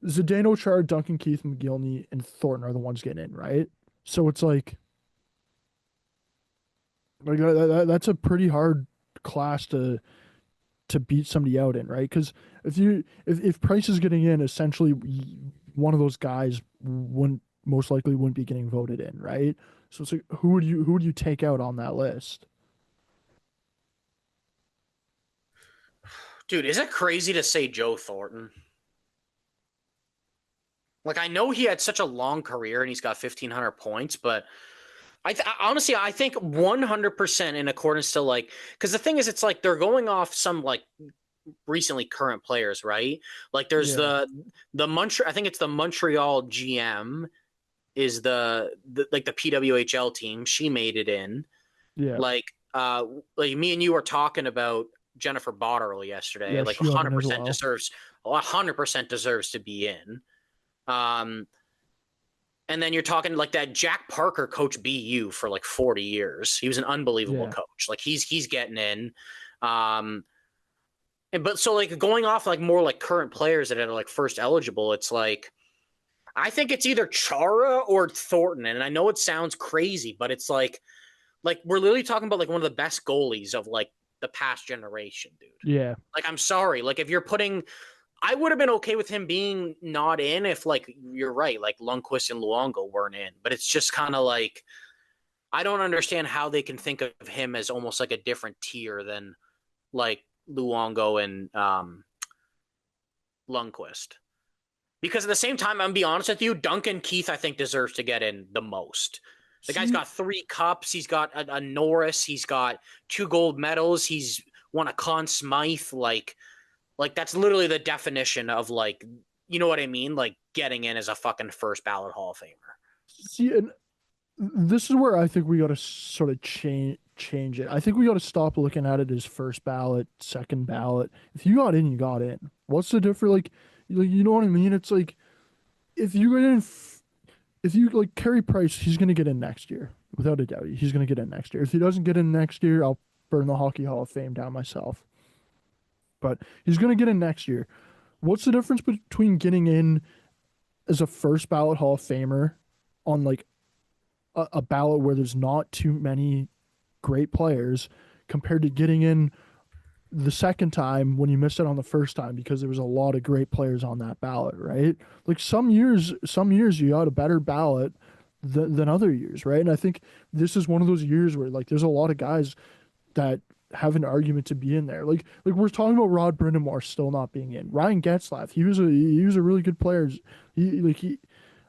S1: Zdeno Chara, Duncan Keith, McGillney, and Thornton are the ones getting in, right? So it's like that's a pretty hard class to beat somebody out in, right? Because if Price is getting in, essentially one of those guys wouldn't most likely wouldn't be getting voted in, right? So it's like who would you take out on that list?
S2: Dude, is it crazy to say Joe Thornton? Like, I know he had such a long career and he's got 1,500 points, but honestly, I think 100% in accordance to like, because the thing is, it's like they're going off some like recently current players, right? Like, there's
S1: Yeah,
S2: the Montreal, I think it's the Montreal GM is the like the PWHL team. She made it in.
S1: yeah,
S2: Like, like me and you were talking about Jennifer Botterill yesterday.
S1: yeah.
S2: Like,
S1: She got in as well.
S2: 100% deserves to be in. Um, and then you're talking like that Jack Parker coach BU for like 40 years. He was an unbelievable
S1: Yeah.
S2: coach. Like he's getting in. Um, but so like going off like more like current players that are like first eligible, it's like I think it's either Chara or Thornton. And I know it sounds crazy, but it's like we're literally talking about like one of the best goalies of like the past generation, dude.
S1: Yeah.
S2: Like I'm sorry, like if you're putting I would have been okay with him being not in if, like, you're right, like Lundqvist and Luongo weren't in. But it's just kind of like I don't understand how they can think of him as almost like a different tier than like Luongo and Lundqvist. Because at the same time, I'm gonna be honest with you, Duncan Keith I think deserves to get in the most. The guy's
S1: See,
S2: got 3 cups. He's got a Norris. He's got 2 gold medals. He's won a Conn Smythe. Like that's literally the definition of like, you know what I mean? Like getting in as a fucking first ballot Hall of Famer.
S1: and this is where I think we got to sort of change it. I think we got to stop looking at it as first ballot, second ballot. If you got in, you got in. What's the difference? Like you know what I mean? It's like if you get in, if you like Carey Price, he's gonna get in next year without a doubt. He's gonna get in next year. If he doesn't get in next year, I'll burn the Hockey Hall of Fame down myself. But he's gonna get in next year. What's the difference between getting in as a first ballot Hall of Famer on like a ballot where there's not too many great players compared to getting in the second time when you missed it on the first time because there was a lot of great players on that ballot, right? Like some years you got a better ballot than other years, right? And I think this is one of those years where like there's a lot of guys that have an argument to be in there. Like we're talking about Rod Brind'Amour still not being in. Ryan Getzlaf, he was a really good player. He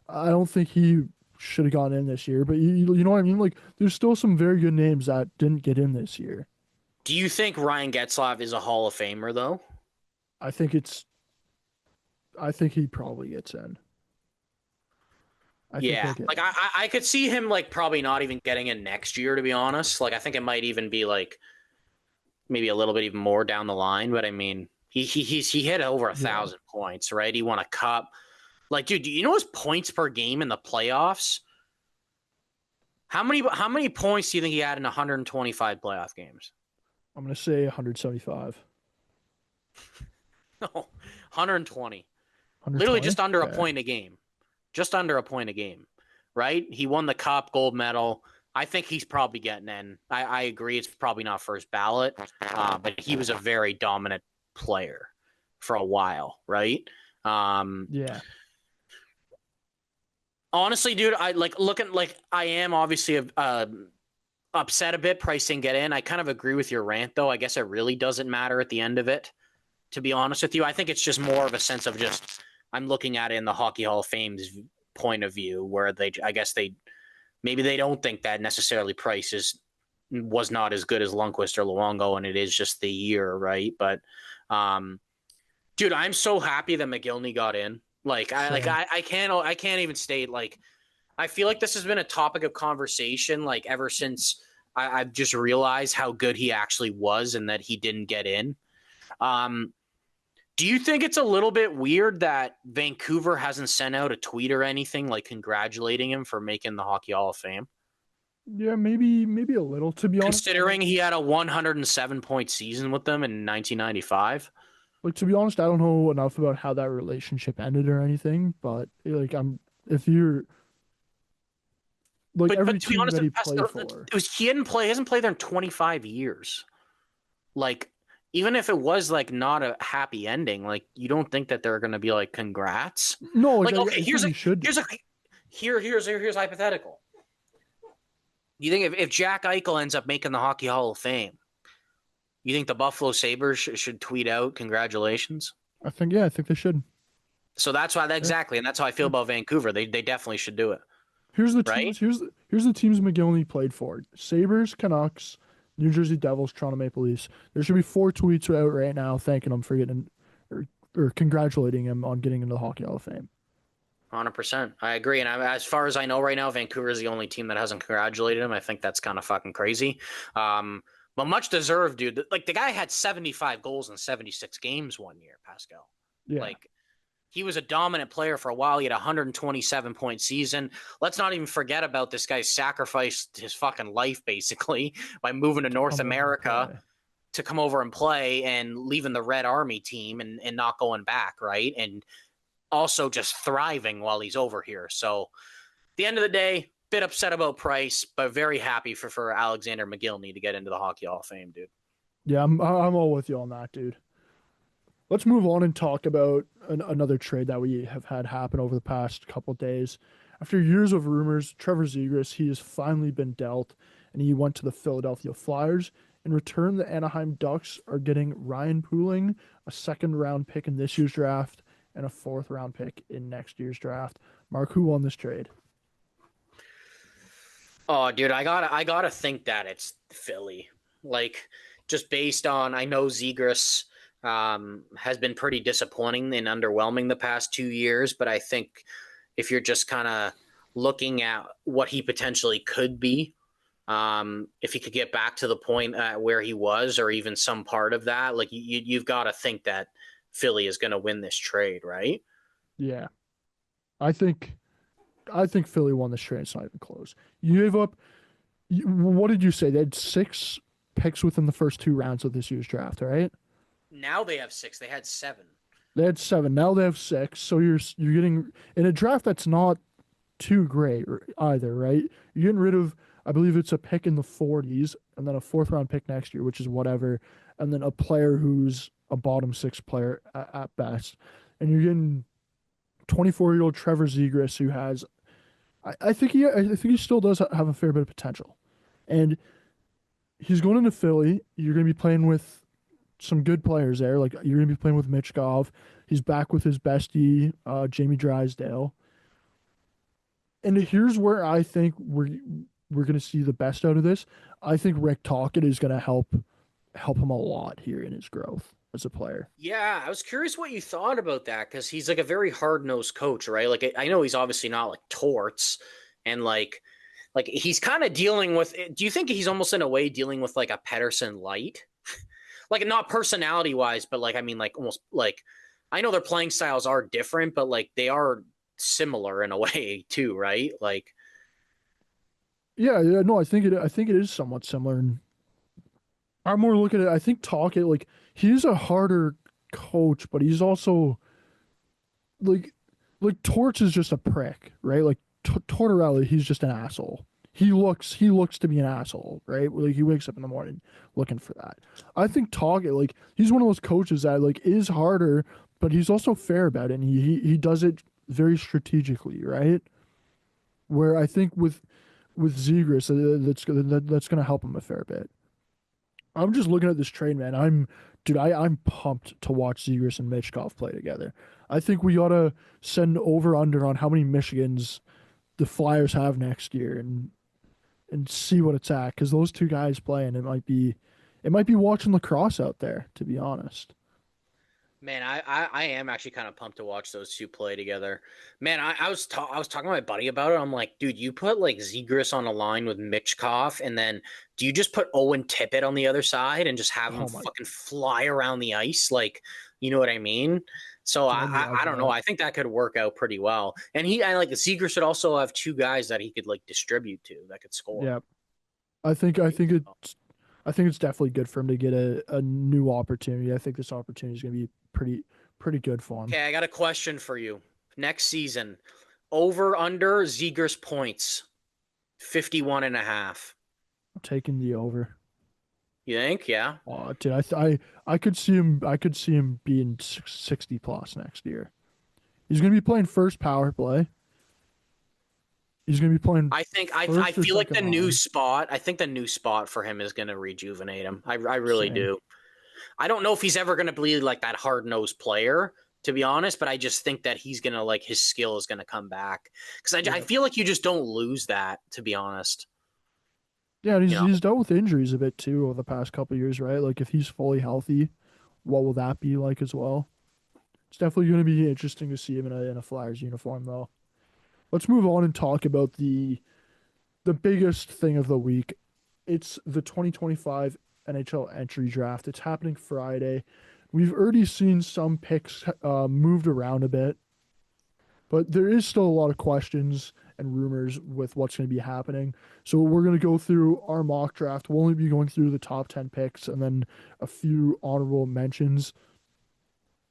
S1: I don't think he should have gone in this year, but you know what I mean? Like there's still some very good names that didn't get in this year.
S2: Do you think Ryan Getzlaf is a Hall of Famer though?
S1: I think it's I think he probably gets in. I think
S2: Yeah,
S1: he'll get
S2: like
S1: in.
S2: I could see him like probably not even getting in next year to be honest. Like I think it might even be like maybe a little bit even more down the line. But I mean, he hit over a
S1: Yeah.
S2: 1,000 points, right? He won a cup. Like, dude, do you know his points per game in the playoffs? How many points do you think he had in 125 playoff games?
S1: I'm gonna say 175.
S2: No, 120. Literally
S1: 120?
S2: just under a
S1: Okay.
S2: point a game. Just under a point a game, right? He won the cup, gold medal. I think he's probably getting in. I agree. It's probably not first ballot, but he was a very dominant player for a while, right? Um,
S1: Yeah.
S2: honestly, dude, I like looking like I am obviously upset a bit. Price didn't get in. I kind of agree with your rant, though. I guess it really doesn't matter at the end of it. To be honest with you, I think it's just more of a sense of just I'm looking at it in the Hockey Hall of Fame's point of view, where I guess maybe they don't think that necessarily Price was not as good as Lundqvist or Luongo, and it is just the year, right? But, dude, I'm so happy that McGillney got in.
S1: Same.
S2: I can't even state like I feel like this has been a topic of conversation like ever since I've just realized how good he actually was and that he didn't get in. Um, do you think it's a little bit weird that Vancouver hasn't sent out a tweet or anything like congratulating him for making the Hockey Hall of Fame?
S1: Yeah, maybe a little. To be honest,
S2: Considering he had a 107-point season with them in 1995.
S1: to be honest, I don't know enough about how that relationship ended or anything. But like, if you're like
S2: But
S1: every
S2: to be
S1: team
S2: honest,
S1: that he played for.
S2: he hasn't played there in 25 years. Like, even if it was like not a happy ending, like you don't think that they're going to be like congrats.
S1: No, like
S2: Like, okay,
S1: I think he should
S2: here's
S1: be.
S2: a here's hypothetical. You think if Jack Eichel ends up making the Hockey Hall of Fame, you think the Buffalo Sabres should tweet out congratulations?
S1: I think they should.
S2: So that's why
S1: Yeah.
S2: exactly, and that's how I feel
S1: Yeah.
S2: about Vancouver. They definitely should do it,
S1: Here's the
S2: right?
S1: teams. Here's the teams McGillney played for: Sabres, Canucks, New Jersey Devils, Toronto Maple Leafs. There should be 4 tweets out right now thanking him for getting or, or congratulating him on getting into the Hockey Hall of Fame.
S2: 100%. I agree. And as far as I know right now, Vancouver is the only team that hasn't congratulated him. I think that's kind of fucking crazy. But much deserved, dude. Like, the guy had 75 goals in 76 games one year, Pascal.
S1: Yeah,
S2: Like, he was a dominant player for a while. He had a 127-point season. Let's not even forget about this guy sacrificed his fucking life, basically, by moving to North
S1: come over and
S2: America
S1: play.
S2: to come over and play and leaving the Red Army team and not going back, right? And also just thriving while he's over here. So at the end of the day, bit upset about Price, but very happy for Alexander McGillney to get into the Hockey Hall of Fame, dude.
S1: Yeah, I'm all with you on that, dude. Let's move on and talk about another trade that we have had happen over the past couple days. After years of rumors, Trevor Zegras, he has finally been dealt, and he went to the Philadelphia Flyers. In return, the Anaheim Ducks are getting Ryan Pooling, a second round pick in this year's draft, and a fourth round pick in next year's draft. Mark, who won this trade?
S2: Oh, dude, I gotta think that it's Philly. Like, just based on, I know Zegras has been pretty disappointing and underwhelming the past 2 years, but I think if you're just kind of looking at what he potentially could be, if he could get back to the point where he was, or even some part of that, like you've got to think that Philly is going to win this trade, right?
S1: Yeah, I think I think Philly won this trade. It's not even close. You gave up. What did you say? They had 6 picks within the first 2 rounds of this year's draft, right?
S2: Now they have 6. They had 7.
S1: They had 7. Now they have 6. So you're getting in a draft that's not too great either, right? You're getting rid of, I believe it's a pick in the 40s, and then a fourth round pick next year, which is whatever, and then a player who's a bottom 6 player at best, and you're getting 24-year-old Trevor Zegras, who has, I think he still does have a fair bit of potential, and he's going into Philly. You're going to be playing with some good players there. Like, you're going to be playing with Mitch Gov. He's back with his bestie, Jamie Drysdale. And here's where I think we're going to see the best out of this. I think Rick Tocchet is going to help him a lot here in his growth as a player.
S2: Yeah, I was curious what you thought about that, because he's like a very hard nosed coach, right? Like, I know he's obviously not like Torts, and like he's kind of dealing with. Do you think he's almost in a way dealing with like a Pedersen light, like not personality wise, but like I mean like almost like I know their playing styles are different, but like they are similar in a way too, right? Like,
S1: Yeah, no, I think it is somewhat similar. And I'm more looking at I think Tocchet, like, he's a harder coach, but he's also like Torch is just a prick, right? Like Tortorella, he's just an asshole. He looks to be an asshole, right? Like, he wakes up in the morning looking for that. I think Tocchet, like, he's one of those coaches that like is harder, but he's also fair about it, and he does it very strategically, right? Where I think with Zegras, that's gonna help him a fair bit. I'm just looking at this trade, man. I'm pumped to watch Zegras and Michkov play together. I think we ought to send over under on how many Michigans the Flyers have next year, and see what it's at, because those two guys playing, it might be watching lacrosse out there, to be honest.
S2: man, I am actually kind of pumped to watch those two play together. Man, I was talking to my buddy about it. I'm like, dude, you put like Zegras on a line with Michkov, and then do you just put Owen Tippett on the other side and just have him
S1: Oh my,
S2: fucking fly around the ice? Like, you know what I mean? So
S1: dude, I love
S2: I don't know.
S1: that.
S2: I think that could work out pretty well. And I like Zegras should also have two guys that he could like distribute to that could score.
S1: Yeah. I think it's definitely good for him to get a new opportunity. I think this opportunity is going to be pretty good for him.
S2: Okay, I got a question for you. Next season, over under Zegras points, 51 and a half.
S1: I'm taking the over.
S2: You think? Yeah.
S1: Dude, I could see him being 60 plus next year. He's going to be playing first power play. He's going to be playing
S2: I
S1: first or
S2: feel like
S1: second
S2: the new
S1: line.
S2: spot. I think the new spot for him is going to rejuvenate him. I really
S1: Same.
S2: do. I don't know if he's ever going to be like that hard nosed player, to be honest, but I just think that he's going to like his skill is going to come back because I
S1: Yeah.
S2: feel like you just don't lose that, to be honest.
S1: Yeah, and
S2: You know,
S1: he's dealt with injuries a bit too over the past couple years, right? Like if he's fully healthy, what will that be like as well? It's definitely going to be interesting to see him in a Flyers uniform, though. Let's move on and talk about the biggest thing of the week. It's the 2025 NHL entry draft. It's happening Friday. We've already seen some picks moved around a bit, but there is still a lot of questions and rumors with what's going to be happening. So we're going to go through our mock draft. We'll only be going through the top 10 picks and then a few honorable mentions.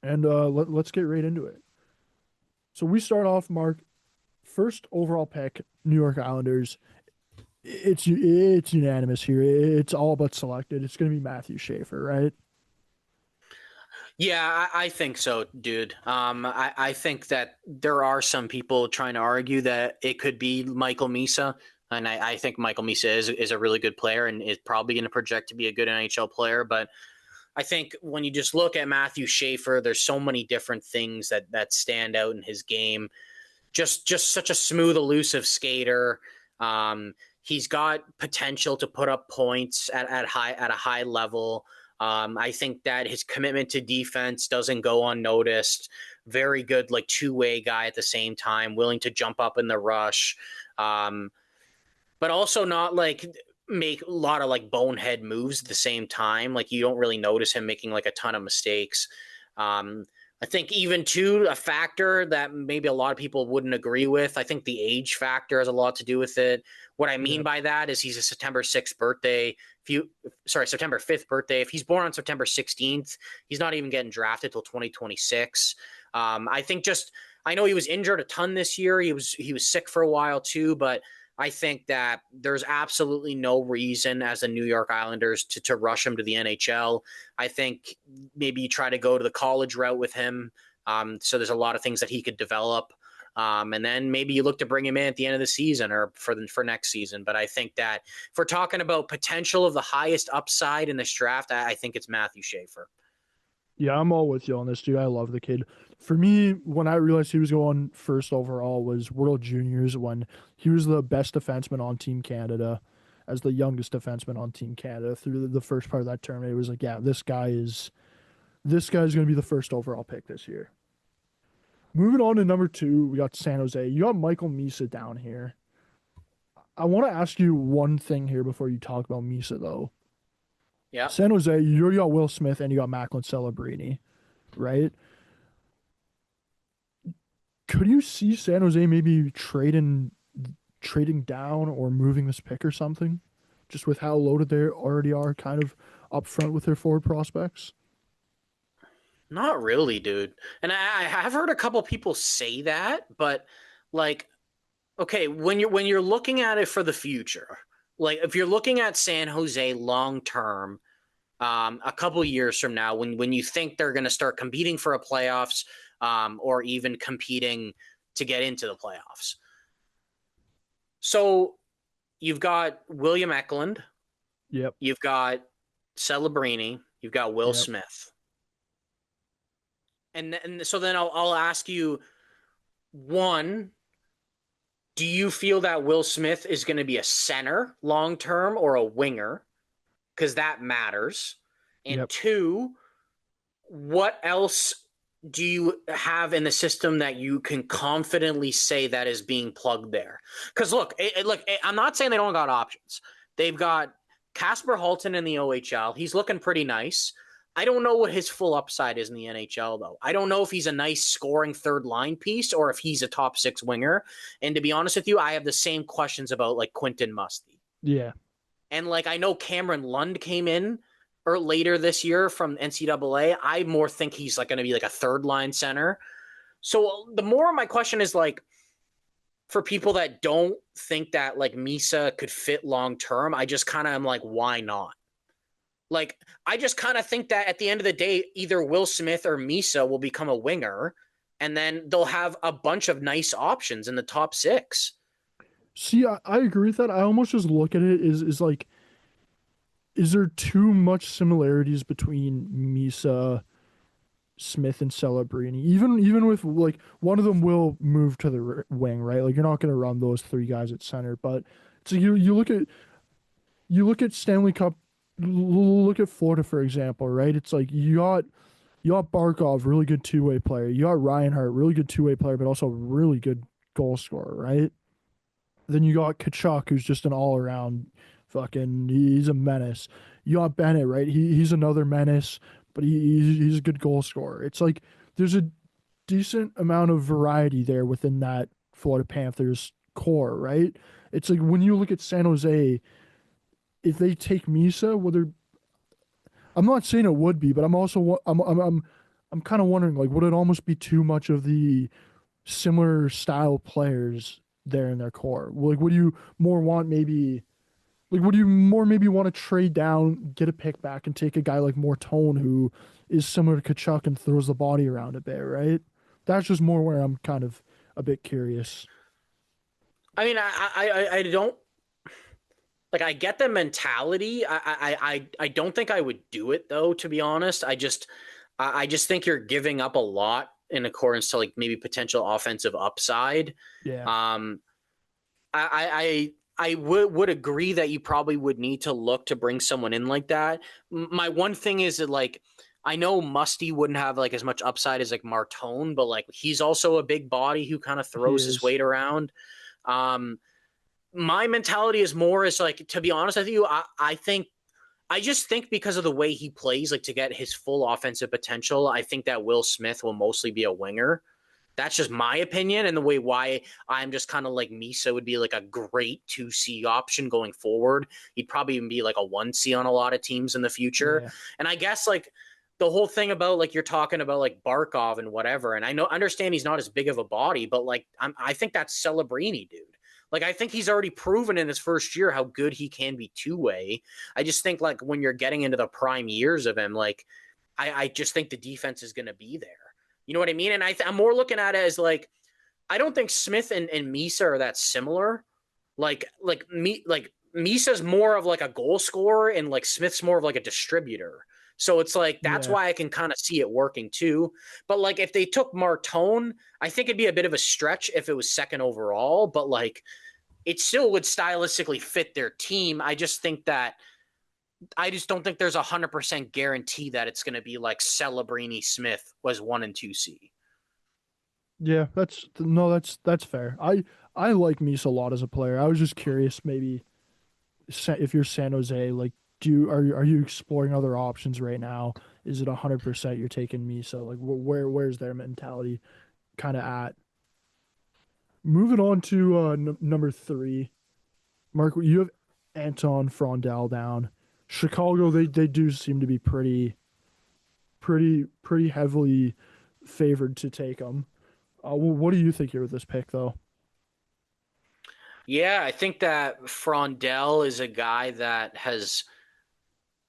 S1: And let's get right into it. So we start off, Mark, first overall pick, New York Islanders. It's unanimous here. It's all but selected. It's going to be Matthew Schaefer, right?
S2: yeah, I think so, dude. I think that there are some people trying to argue that it could be Michael Misa, and I think Michael Misa is a really good player and is probably going to project to be a good NHL player. But I think when you just look at Matthew Schaefer, there's so many different things that stand out in his game. Just such a smooth, elusive skater. He's got potential to put up points at a high level. I think that his commitment to defense doesn't go unnoticed. Very good, like two-way guy at the same time, willing to jump up in the rush, but also not like make a lot of like bonehead moves at the same time. Like you don't really notice him making like a ton of mistakes. Um, I think even too a factor that maybe a lot of people wouldn't agree with. I think the age factor has a lot to do with it. What I mean
S1: Yeah.
S2: by that is he's a September 6th birthday. September 5th birthday. If he's born on September 16th, he's not even getting drafted till 2026. I think just I know he was injured a ton this year. He was sick for a while too, but I think that there's absolutely no reason as the New York Islanders to rush him to the NHL. I think maybe you try to go to the college route with him. So there's a lot of things that he could develop. And then maybe you look to bring him in at the end of the season or for next season. But I think that if we're talking about potential of the highest upside in this draft, I think it's Matthew Schaefer.
S1: Yeah, I'm all with you on this, dude. I love the kid. For me, when I realized he was going first overall was World Juniors when he was the best defenseman on Team Canada, as the youngest defenseman on Team Canada through the first part of that tournament. It was like, yeah, this guy's going to be the first overall pick this year. Moving on to number two, we got San Jose. You got Michael Misa down here. I want to ask you one thing here before you talk about Misa, though.
S2: Yeah.
S1: San Jose, you already got Will Smith and you got Macklin Celebrini, right? Could you see San Jose maybe trading down or moving this pick or something? Just with how loaded they already are kind of up front with their forward prospects?
S2: Not really, dude. And I have heard a couple people say that, but like okay, when you're looking at it for the future, like if you're looking at San Jose long term, a couple years from now, when you think they're going to start competing for a playoffs, or even competing to get into the playoffs. So you've got William Eklund,
S1: Yep.
S2: you've got Celebrini, you've got Will
S1: Yep.
S2: Smith, and so then I'll ask you one. Do you feel that Will Smith is going to be a center long term or a winger? Because that matters. And
S1: Yep.
S2: two, what else do you have in the system that you can confidently say that is being plugged there? Because look, I'm not saying they don't got options. They've got Casper Halton in the OHL. He's looking pretty nice. I don't know what his full upside is in the NHL, though. I don't know if he's a nice scoring third line piece or if he's a top six winger. And to be honest with you, I have the same questions about like Quentin Musty.
S1: Yeah.
S2: And like I know Cameron Lund came in or later this year from NCAA. I more think he's like going to be like a third line center. So the more my question is like for people that don't think that like Misa could fit long term, I just kind of am like, why not? Like, I just kind of think that at the end of the day, either Will Smith or Misa will become a winger, and then they'll have a bunch of nice options in the top six.
S1: See, I agree with that. I almost just look at it is like, is there too much similarities between Misa, Smith, and Celebrini? Even with like one of them will move to the wing, right? Like you're not going to run those three guys at center, but so you look at Stanley Cup, look at Florida for example, right? It's like you got Barkov, really good two-way player. You got Reinhardt, really good two-way player, but also really good goal scorer, right? Then you got Kachuk, who's just an all-around fucking. He's a menace. You got Bennett, right? He's another menace, but he's a good goal scorer. It's like there's a decent amount of variety there within that Florida Panthers core, right? It's like when you look at San Jose, if they take Misa, whether I'm not saying it would be, but I'm also I'm kind of wondering like would it almost be too much of the similar style players there in their core? Like would you more want maybe like would you more maybe want to trade down, get a pick back and take a guy like Mortone who is similar to Kachuk and throws the body around a bit, right? That's just more where I'm kind of a bit curious.
S2: I mean, I don't like. I get the mentality. I don't think I would do it though. To be honest, I just think you're giving up a lot in accordance to like maybe potential offensive upside.
S1: Yeah.
S2: Um, I would agree that you probably would need to look to bring someone in like that. My one thing is that like I know Musty wouldn't have like as much upside as like Martone, but like he's also a big body who kind of
S1: He
S2: throws his
S1: is.
S2: weight around. Um, my mentality is more is like to be honest with you, I think I just think because of the way he plays, like to get his full offensive potential, I think that Will Smith will mostly be a winger. That's just my opinion and the way why I'm just kind of like Misa would be like a great 2C option going forward. He'd probably even be like a 1C on a lot of teams in the future.
S1: Yeah.
S2: And I guess like the whole thing about like you're talking about like Barkov and whatever, and I understand he's not as big of a body, but like I think that's Celebrini, dude. Like I think he's already proven in his first year how good he can be two-way. I just think like when you're getting into the prime years of him, like I just think the defense is going to be there. You know what I mean? And I'm more looking at it as like I don't think Smith and Misa are that similar. Like Misa's more of like a goal scorer, and like Smith's more of like a distributor. So it's like that's
S1: Yeah.
S2: why I can kind of see it working too. But like if they took Martone, I think it'd be a bit of a stretch if it was second overall. But like it still would stylistically fit their team. I just don't think there's 100% guarantee that it's going to be like Celebrini Smith was 1 and 2C.
S1: Yeah, that's no, that's fair. I like Misa a lot as a player. I was just curious, maybe if you're San Jose, like, are you exploring other options right now? Is it 100% you're taking Misa? Like, where's their mentality kind of at? Moving on to number three, Mark, you have Anton Frondell down. Chicago, they do seem to be pretty heavily favored to take him. What do you think here with this pick, though?
S2: Yeah, I think that Frondell is a guy that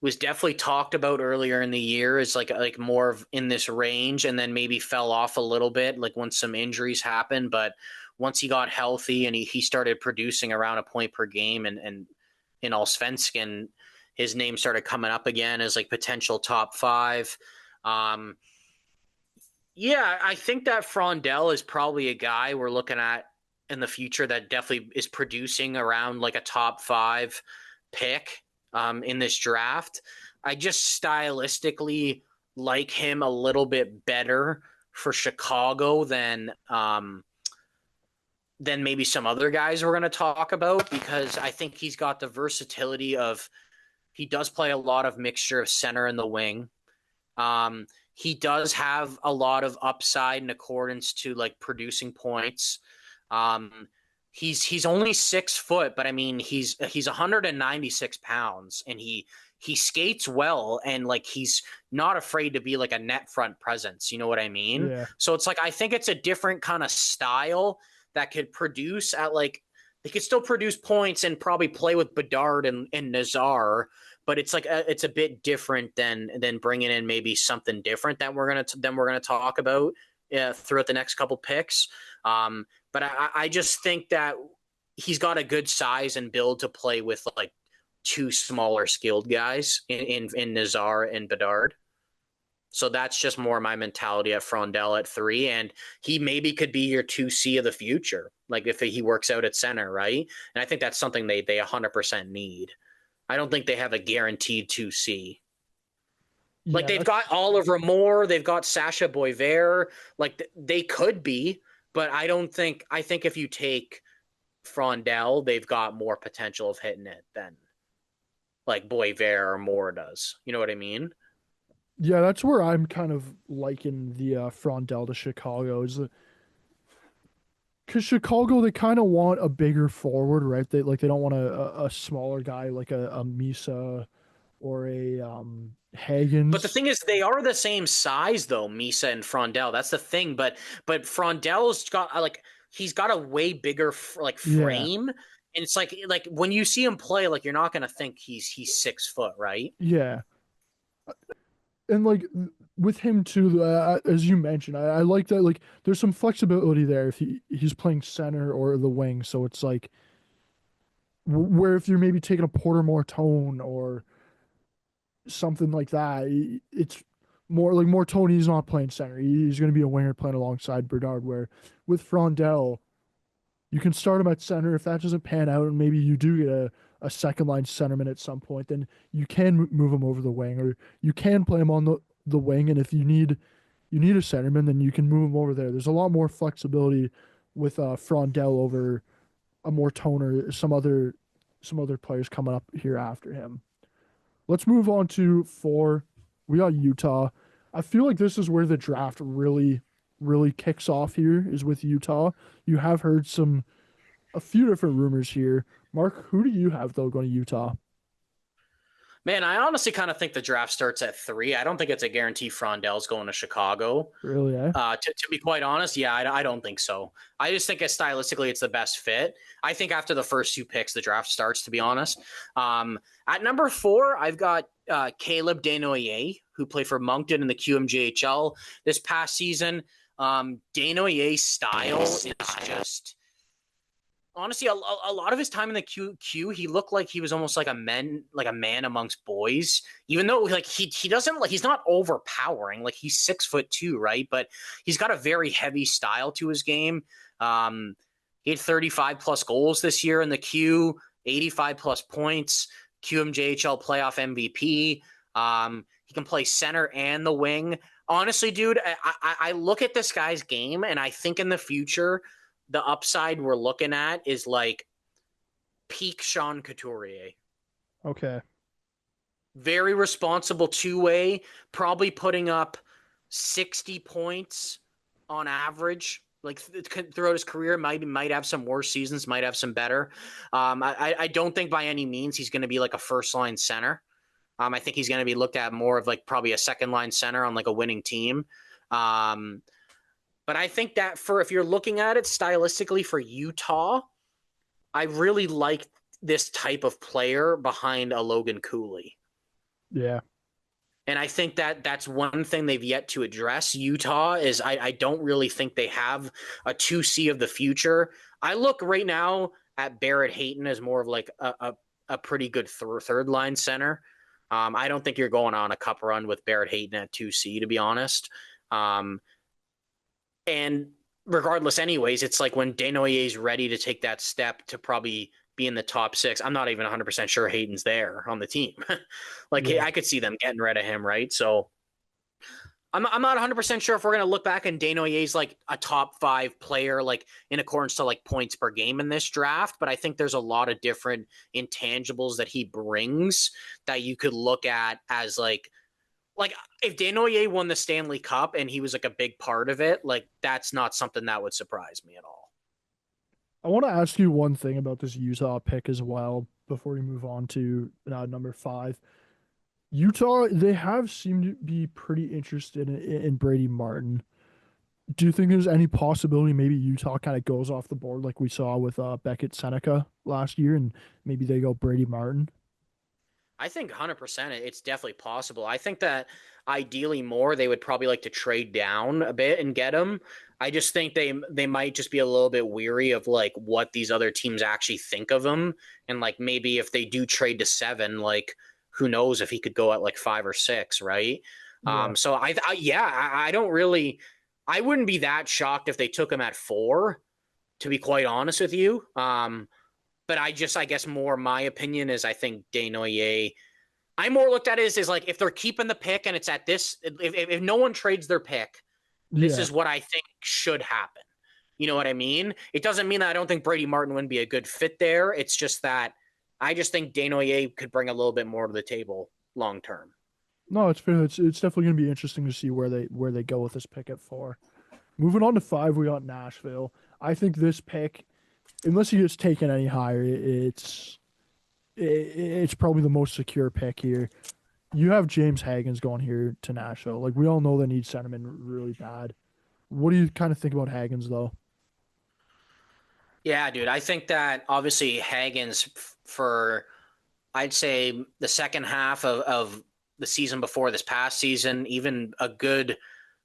S2: was definitely talked about earlier in the year as like more of in this range, and then maybe fell off a little bit like when some injuries happened. But once he got healthy and he started producing around a point per game and in Allsvenskan, his name started coming up again as like potential top five. Um, yeah, I think that Frondell is probably a guy we're looking at in the future that definitely is producing around like a top five pick in this draft. I just stylistically like him a little bit better for Chicago than maybe some other guys we're going to talk about, because I think he's got the versatility of he does play a lot of mixture of center and the wing. He does have a lot of upside in accordance to like producing points. Um, he's only 6 foot, but I mean he's 196 pounds, and he skates well, and like he's not afraid to be like a net front presence. You know what I mean?
S1: Yeah.
S2: So it's like I think it's a different kind of style that could produce at like they could still produce points and probably play with Bedard and Nazar, but it's like it's a bit different than bringing in maybe something different that we're gonna talk about throughout the next couple picks. But I just think that he's got a good size and build to play with like two smaller skilled guys in Nazar and Bedard. So that's just more my mentality at Frondel at 3. And he maybe could be your 2C of the future, like if he works out at center, right? And I think that's something they 100% need. I don't think they have a guaranteed 2C. Like
S1: Yeah,
S2: they've got Oliver Moore, they've got Sasha Boisvert. Like they could be, but I think if you take Frondel, they've got more potential of hitting it than like Boisvert or Moore does. You know what I mean?
S1: yeah, that's where I'm kind of liking the Frondel to Chicago is because Chicago they kind of want a bigger forward, right? They don't want a smaller guy like a Misa or a
S2: But the
S1: Hagens.
S2: thing is, they are the same size though, Misa and Frondel. That's the thing. But Frondel's got like he's got a way bigger like
S1: Yeah,
S2: frame, and it's like when you see him play, like you're not gonna think he's 6 foot, right?
S1: yeah, and like with him too, as you mentioned, I like that. Like, there's some flexibility there if he's playing center or the wing, so it's like where if you're maybe taking a Porter Mortone or something like that, it's more like Mortone. He's not playing center. He's going to be a winger playing alongside Bernard. Where with Frondel, you can start him at center. If that doesn't pan out, and maybe you do get a second line centerman at some point, then you can move him over the wing, or you can play him on the wing. And if you need a centerman, then you can move him over there. There's a lot more flexibility with Frondel over a Mortone or some other players coming up here after him. Let's move on to 4. We got Utah. I feel like this is where the draft really kicks off here is with Utah. You have heard a few different rumors here. Mark, who do you have though going to Utah?
S2: Man, I honestly kind of think the draft starts at 3. I don't think it's a guarantee Frondel's going to Chicago.
S1: Really, eh?
S2: To be quite honest, yeah, I don't think so. I just think stylistically it's the best fit. I think after the first 2 picks, the draft starts, to be honest. At number 4, I've got Caleb Desnoyers, who played for Moncton in the QMJHL this past season. Desnoyers' style is just honestly a lot of his time in the Q he looked like he was almost like a man amongst boys, even though like he doesn't like he's not overpowering, like he's 6'2", right? But he's got a very heavy style to his game. He had 35 plus goals this year in the Q, 85 plus points, QMJHL playoff MVP. He can play center and the wing. Honestly, dude, I look at this guy's game and I think in the future the upside we're looking at is like peak Sean Couturier.
S1: Okay.
S2: Very responsible 2-way, probably putting up 60 points on average. Like throughout his career, might have some worse seasons, might have some better. I don't think by any means he's going to be like a first line center. I think he's going to be looked at more of like probably a second line center on like a winning team. But I think that if you're looking at it stylistically for Utah, I really like this type of player behind a Logan Cooley.
S1: Yeah.
S2: And I think that that's one thing they've yet to address. Utah is I don't really think they have a 2C of the future. I look right now at Barrett Hayton as more of like a pretty good third line center. I don't think you're going on a cup run with Barrett Hayton at 2C, to be honest. And regardless, anyways, it's like when Desnoyers is ready to take that step to probably be in the top 6, I'm not even 100% sure Hayden's there on the team. Like,
S1: Yeah.
S2: I could see them getting rid of him, right? So I'm not 100% sure if we're going to look back and Desnoyers like a top 5 player, like in accordance to like points per game in this draft. But I think there's a lot of different intangibles that he brings that you could look at as like if Desnoyers won the Stanley Cup and he was like a big part of it, like that's not something that would surprise me at all.
S1: I want to ask you one thing about this Utah pick as well before we move on to number five. Utah, they have seemed to be pretty interested in Brady Martin. Do you think there's any possibility maybe Utah kind of goes off the board like we saw with Beckett Seneca last year, and maybe they go Brady Martin?
S2: I think 100% it's definitely possible. I think that ideally more they would probably like to trade down a bit and get him. I just think they might just be a little bit weary of like what these other teams actually think of him, and like maybe if they do trade to 7, like who knows if he could go at like 5 or 6, right?
S1: Yeah.
S2: So I don't really, I wouldn't be that shocked if they took him at 4, to be quite honest with you. But I guess more my opinion is I think Desnoyers. I more looked at it as like if they're keeping the pick and it's at this, if no one trades their pick, this
S1: Yeah.
S2: is what I think should happen. You know what I mean? It doesn't mean that I don't think Brady Martin wouldn't be a good fit there. It's just that I just think Desnoyers could bring a little bit more to the table long term.
S1: No, it's fair. It's definitely gonna be interesting to see where they go with this pick at 4. Moving on to 5, we got Nashville. I think this pick, unless he gets taken any higher, it's probably the most secure pick here. You have James Hagens going here to Nashville. Like we all know they need centerman really bad. What do you kind of think about Hagens though?
S2: Yeah, dude. I think that obviously Hagen's for I'd say the second half of the season before this past season, even a good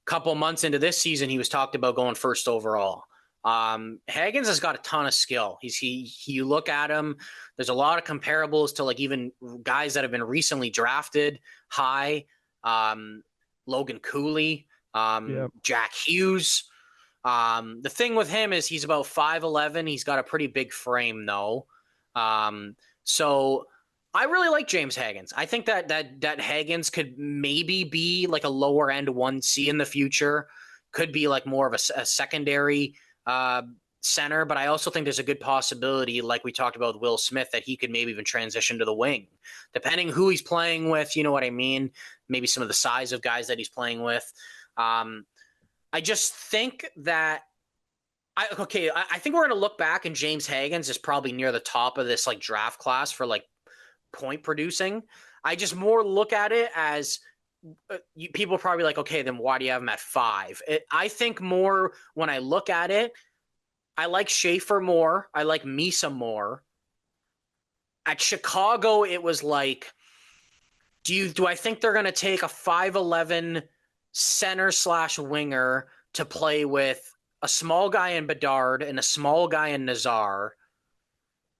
S2: couple months into this season, he was talked about going first overall. Hagens has got a ton of skill. You look at him, there's a lot of comparables to like even guys that have been recently drafted high. Logan Cooley,
S1: Yeah.
S2: Jack Hughes. The thing with him is he's about 5'11". He's got a pretty big frame though. So I really like James Hagens. I think that Hagens could maybe be like a lower end 1C in the future. Could be like more of a secondary uh, center, but I also think there's a good possibility, like we talked about with Will Smith, that he could maybe even transition to the wing, depending who he's playing with. You know what I mean? Maybe some of the size of guys that he's playing with. I just think that I think we're going to look back and James Hagens is probably near the top of this like draft class for like point producing. I just more look at it as people are probably like, okay, then why do you have him at 5? I think more when I look at it, I like Schaefer more. I like Misa more. At Chicago, it was like, do I think they're going to take a 5'11" center slash winger to play with a small guy in Bedard and a small guy in Nazar,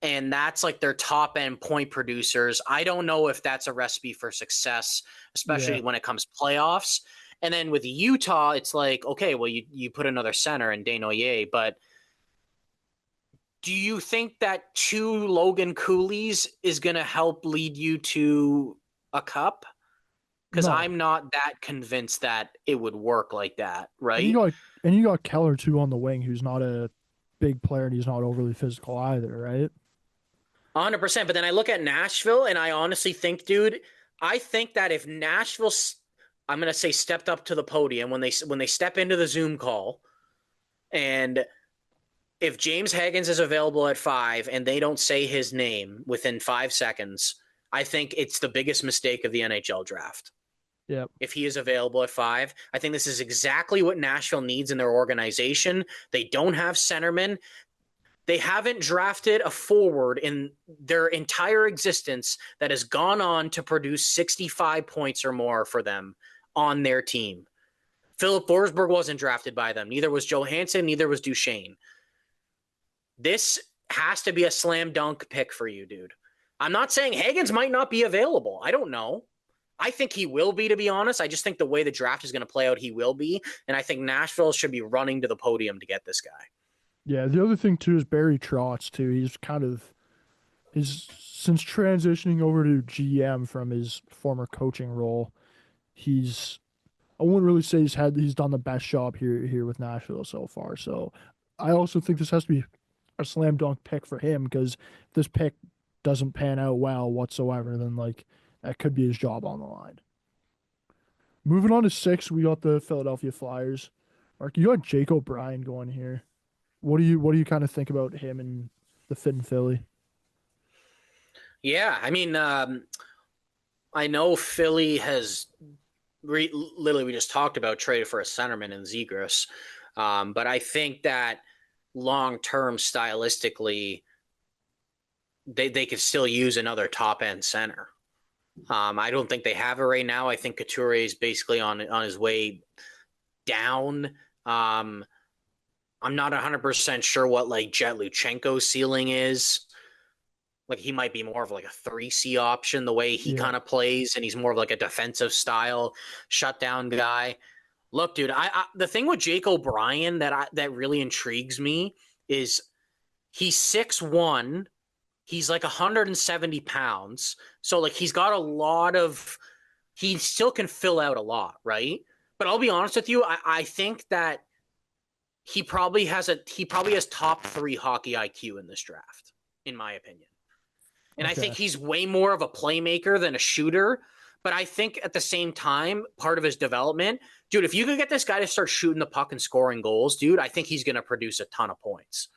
S2: and that's like their top end point producers? I don't know if that's a recipe for success,
S1: Yeah.
S2: especially when it comes playoffs. And then with Utah, it's like, okay, well, you put another center in Desnoyers, but do you think that 2 Logan Coolies is going to help lead you to a cup? Because
S1: No.
S2: I'm not that convinced that it would work like that,
S1: And you
S2: right?
S1: got and you got Keller too on the wing, who's not a big player and he's not overly physical either, right?
S2: 100%. But then I look at Nashville and I honestly think, dude, I think that if Nashville, I'm going to say, stepped up to the podium when they step into the Zoom call, and if James Hagens is available at 5 and they don't say his name within 5 seconds, I think it's the biggest mistake of the NHL draft.
S1: Yep.
S2: If he is available at 5, I think this is exactly what Nashville needs in their organization. They don't have centermen. They haven't drafted a forward in their entire existence that has gone on to produce 65 points or more for them on their team. Philip Forsberg wasn't drafted by them. Neither was Johansson. Neither was Duchesne. This has to be a slam dunk pick for you, dude. I'm not saying Hagens might not be available. I don't know. I think he will be, to be honest. I just think the way the draft is going to play out, he will be. And I think Nashville should be running to the podium to get this guy.
S1: Yeah. The other thing too is Barry Trotz too. He's kind of his since transitioning over to GM from his former coaching role, he's I wouldn't really say he's done the best job here with Nashville so far. So I also think this has to be a slam dunk pick for him because if this pick doesn't pan out well whatsoever, then like that could be his job on the line. Moving on to 6, we got the Philadelphia Flyers. Mark, you got Jake O'Brien going here. What do you kind of think about him and the fit in Philly?
S2: Yeah, I mean, I know Philly has literally we just talked about traded for a centerman in Zegras, but I think that long term stylistically, they could still use another top end center. I don't think they have it right now. I think Couture is basically on his way down. I'm not 100% sure what like Jet Luchenko's ceiling is. Like he might be more of like a 3C option the way he
S1: Yeah.
S2: kind of plays, and he's more of like a defensive style shutdown guy. Look, dude, the thing with Jake O'Brien that really intrigues me is he's 6'1". He's like 170 pounds. So like he's got a lot of he still can fill out a lot, right? But I'll be honest with you, I think that he probably has top 3 hockey IQ in this draft, in my opinion. And I think
S1: Okay.
S2: he's way more of a playmaker than a shooter. But I think at the same time, part of his development, dude, if you could get this guy to start shooting the puck and scoring goals, dude, I think he's going to produce a ton of points.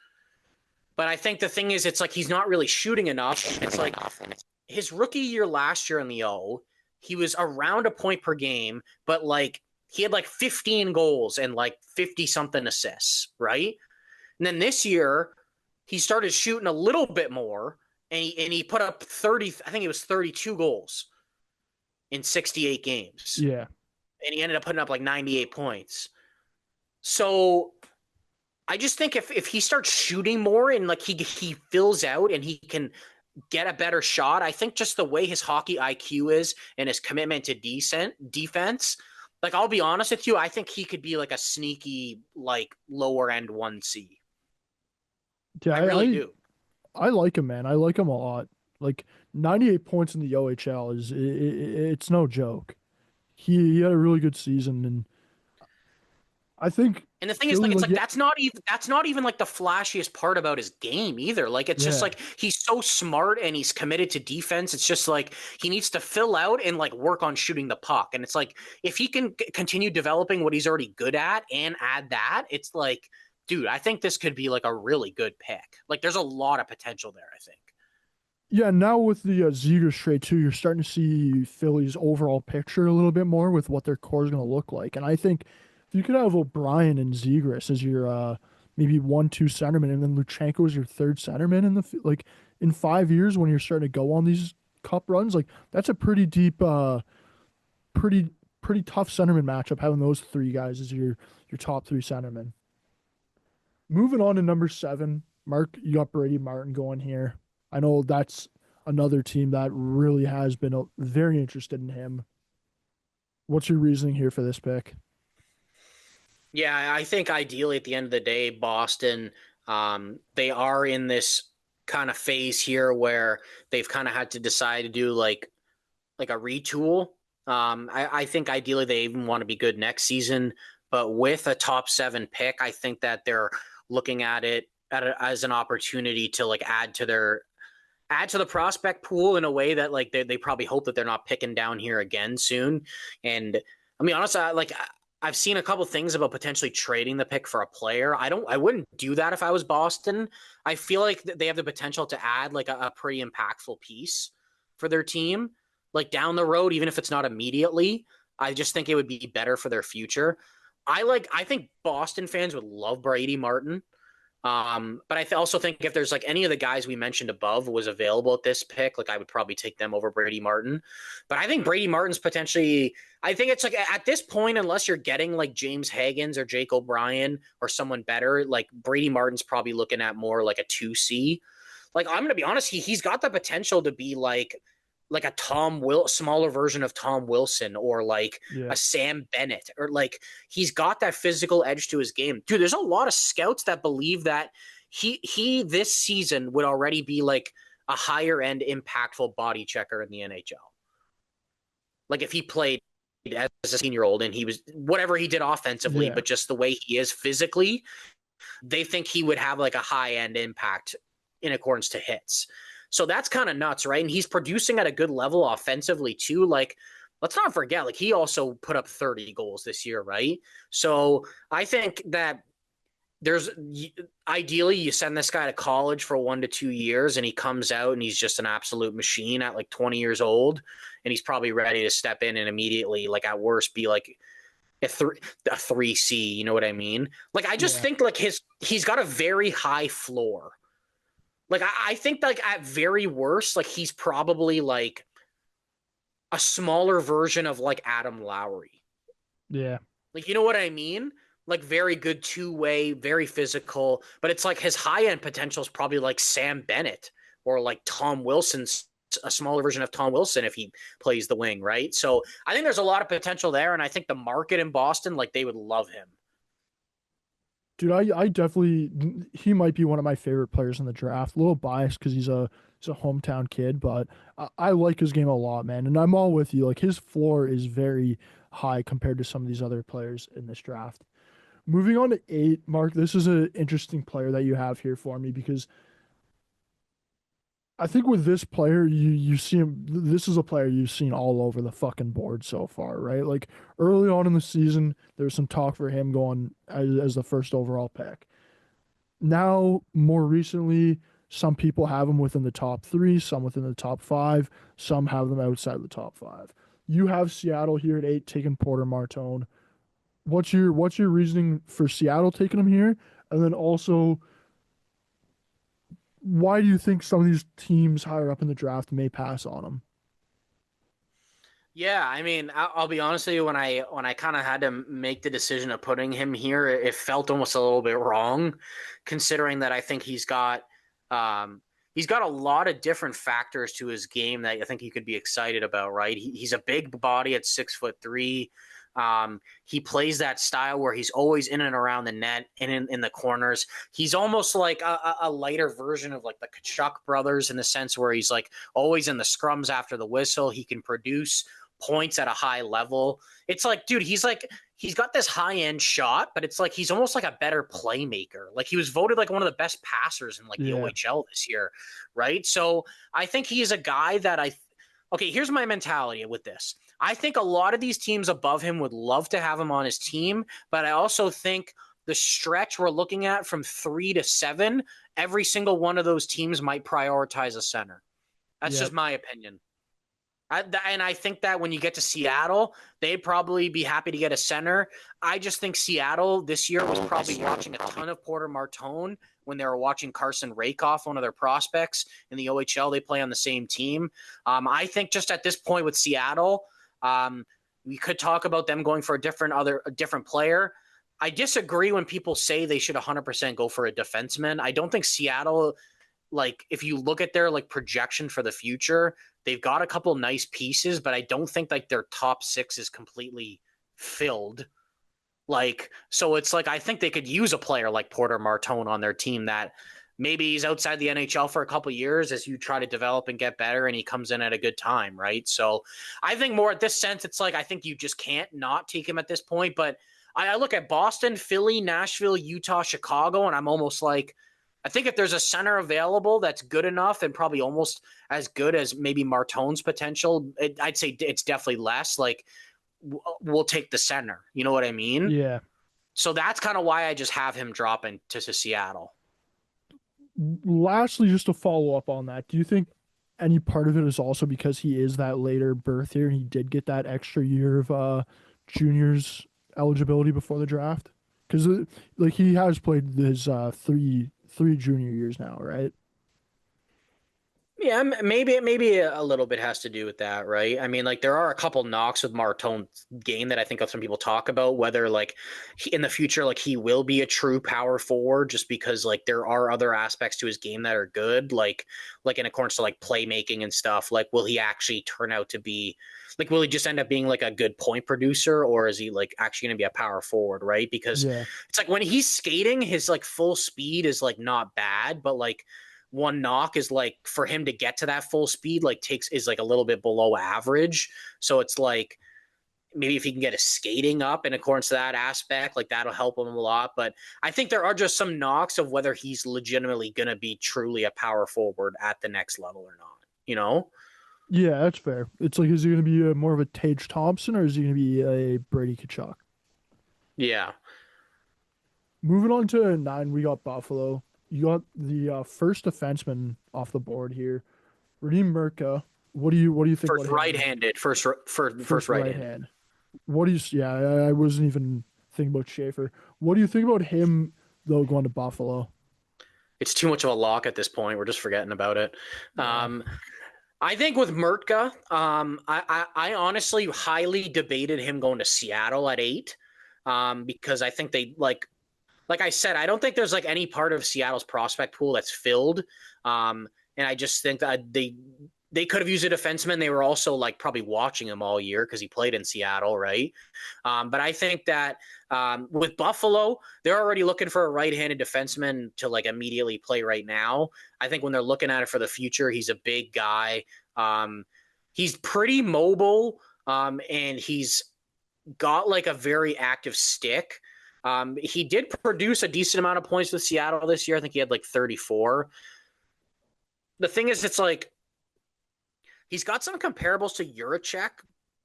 S2: But I think the thing is, it's like he's not really shooting enough. It's like his rookie year last year in the O, he was around a point per game, but like he had like 15 goals and like 50 something assists, right? And then this year, he started shooting a little bit more, and he put up 30, I think it was 32 goals in 68 games.
S1: Yeah.
S2: And he ended up putting up like 98 points. So I just think if he starts shooting more and like he fills out and he can get a better shot, I think just the way his hockey IQ is and his commitment to defense, like I'll be honest with you, I think he could be like a sneaky like lower end 1C.
S1: Yeah,
S2: I really do.
S1: I like him, man. I like him a lot. Like 98 points in the OHL it's no joke. He had a really good season, and I think
S2: And the thing is,
S1: Philly,
S2: like, it's
S1: like,
S2: like
S1: yeah,
S2: that's not even like the flashiest part about his game either. Like, it's just
S1: yeah,
S2: like he's so smart and he's committed to defense. It's just like he needs to fill out and like work on shooting the puck. And it's like if he can continue developing what he's already good at and add that, it's like, dude, I think this could be like a really good pick. Like, there's a lot of potential there. I think.
S1: yeah. Now with the Zegras trade too, you're starting to see Philly's overall picture a little bit more with what their core is going to look like. And I think if you could have O'Brien and Zegras as your maybe 1-2 centerman, and then Luchenko as your third centerman like in 5 years when you're starting to go on these cup runs, like that's a pretty deep, pretty pretty tough centerman matchup having those three guys as your top three centermen. Moving on to number 7, Mark, you got Brady Martin going here. I know that's another team that really has been very interested in him. What's your reasoning here for this pick?
S2: Yeah, I think ideally at the end of the day, Boston, they are in this kind of phase here where they've kind of had to decide to do like a retool. I think ideally they even want to be good next season, but with a top 7 pick, I think that they're looking at it as an opportunity to like add to the prospect pool in a way that like they probably hope that they're not picking down here again soon. And I mean, honestly, I've seen a couple things about potentially trading the pick for a player. I wouldn't do that if I was Boston. I feel like they have the potential to add like a pretty impactful piece for their team, like down the road, even if it's not immediately. I just think it would be better for their future. I think Boston fans would love Brady Martin. But I also think if there's like any of the guys we mentioned above was available at this pick, like I would probably take them over Brady Martin. But I think Brady Martin's potentially, I think it's like at this point, unless you're getting like James Hagens or Jake O'Brien or someone better, like Brady Martin's probably looking at more like a 2C. Like I'm gonna be honest, he's got the potential to be like a smaller version of Tom Wilson or like
S1: Yeah.
S2: a Sam Bennett or like he's got that physical edge to his game. Dude, there's a lot of scouts that believe that he this season would already be like a higher end impactful body checker in the NHL. Like if he played as a senior old and he was whatever he did offensively,
S1: Yeah.
S2: but just the way he is physically, they think he would have like a high end impact in accordance to hits. So that's kind of nuts, right? And he's producing at a good level offensively too. Like, let's not forget, like he also put up 30 goals this year, right? So I think that there's ideally you send this guy to college for 1 to 2 years and he comes out and he's just an absolute machine at like 20 years old, and he's probably ready to step in and immediately, like, at worst be like a 3C, you know what I mean? Like, I just
S1: Yeah.
S2: think like he's got a very high floor. Like, I think like at very worst, like he's probably like a smaller version of like Adam Lowry.
S1: Yeah.
S2: Like, you know what I mean? Like, very good two-way, very physical, but it's like his high-end potential is probably like Sam Bennett or like Tom Wilson's, a smaller version of Tom Wilson if he plays the wing, right? So I think there's a lot of potential there, and I think the market in Boston, like, they would love him.
S1: Dude, I definitely he might be one of my favorite players in the draft. A little biased because he's a hometown kid, but I like his game a lot, man. And I'm all with you. Like his floor is very high compared to some of these other players in this draft. Moving on to 8, Mark, this is an interesting player that you have here for me because I think with this player, you see him. This is a player you've seen all over the fucking board so far, right? Like early on in the season, there was some talk for him going as the first overall pick. Now, more recently, some people have him within the top 3, some within the top 5, some have them outside the top 5. You have Seattle here at 8, taking Porter Martone. What's your reasoning for Seattle taking him here? And then also, why do you think some of these teams higher up in the draft may pass on him?
S2: Yeah, I mean, I'll be honest with you. When I kind of had to make the decision of putting him here, it felt almost a little bit wrong, considering that I think he's got a lot of different factors to his game that I think you could be excited about. Right? He's a big body at 6'3". He plays that style where he's always in and around the net and in the corners. He's almost like a lighter version of like the Kachuk brothers in the sense where he's like always in the scrums after the whistle. He can produce points at a high level. It's like, dude, he's got this high end shot, but it's like he's almost like a better playmaker. Like he was voted like one of the best passers in like the
S1: Yeah.
S2: OHL this year, right? So I think he is a guy that okay, here's my mentality with this. I think a lot of these teams above him would love to have him on his team, but I also think the stretch we're looking at from 3 to 7, every single one of those teams might prioritize a center. That's
S1: Yep.
S2: just my opinion. And I think that when you get to Seattle, they'd probably be happy to get a center. I just think Seattle this year was probably watching a ton of Porter Martone when they were watching Carson Rakoff, one of their prospects in the OHL. They play on the same team. I think just at this point with Seattle, we could talk about them going for a different player. I disagree when people say they should 100% go for a defenseman. I don't think Seattle, like, if you look at their like projection for the future, they've got a couple nice pieces, but I don't think like their top 6 is completely filled. Like, so it's like I think they could use a player like Porter Martone on their team that maybe he's outside the NHL for a couple years as you try to develop and get better, and he comes in at a good time, right? So I think more at this sense, it's like I think you just can't not take him at this point. But I look at Boston, Philly, Nashville, Utah, Chicago, and I'm almost like, I think if there's a center available that's good enough and probably almost as good as maybe Martone's potential, I'd say it's definitely less. Like, we'll take the center. You know what I mean?
S1: Yeah.
S2: So that's kind of why I just have him dropping to Seattle.
S1: Lastly, just to follow up on that, do you think any part of it is also because he is that later birth here and he did get that extra year of juniors eligibility before the draft? Because like he has played his three junior years now, right?
S2: Yeah, maybe a little bit has to do with that, right? I mean, like there are a couple knocks with Martone's game that I think some people talk about, whether like in the future, like he will be a true power forward, just because like there are other aspects to his game that are good, like in accordance to like playmaking and stuff. Like, will he actually turn out to be like, will he just end up being like a good point producer, or is he like actually going to be a power forward, right? Because
S1: Yeah.
S2: it's like when he's skating, his like full speed is like not bad, but like one knock is like for him to get to that full speed like is like a little bit below average. So it's like maybe if he can get his skating up in accordance to that aspect, like that'll help him a lot. But I think there are just some knocks of whether he's legitimately going to be truly a power forward at the next level or not, you know?
S1: Yeah, that's fair. It's like, is he going to be more of a Tage Thompson or is he going to be a Brady Kachuk?
S2: Yeah.
S1: Moving on to 9, we got Buffalo. You got the first defenseman off the board here, Radim Murka. What do you think about
S2: First
S1: him?
S2: right-handed, first
S1: First right
S2: right-handed.
S1: hand. What do you? Yeah, I wasn't even thinking about Schaefer. What do you think about him though going to Buffalo?
S2: It's too much of a lock at this point. We're just forgetting about it.
S1: Yeah,
S2: I think with Mertka, I honestly highly debated him going to Seattle at 8, because I think they like I said, I don't think there's like any part of Seattle's prospect pool that's filled, and I just think that they could have used a defenseman. They were also like probably watching him all year because he played in Seattle, right? But I think that with Buffalo, they're already looking for a right-handed defenseman to like immediately play right now. I think when they're looking at it for the future, he's a big guy. He's pretty mobile, and he's got like a very active stick. He did produce a decent amount of points with Seattle this year. I think he had like 34. The thing is, it's like he's got some comparables to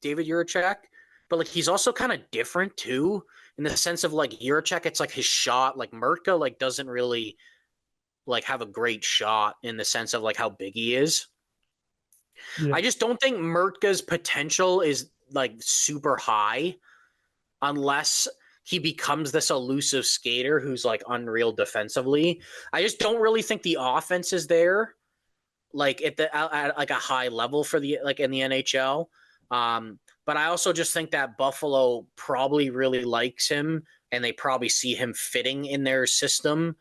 S2: David Juracek, but like he's also kind of different too in the sense of like Juracek, it's like his shot. Like Mertka, like doesn't really like have a great shot in the sense of like how big he is.
S1: yeah,
S2: I just don't think Mertka's potential is like super high unless he becomes this elusive skater who's like unreal defensively. I just don't really think the offense is there like at like a high level for the like in the NHL. But I also just think that Buffalo probably really likes him and they probably see him fitting in their system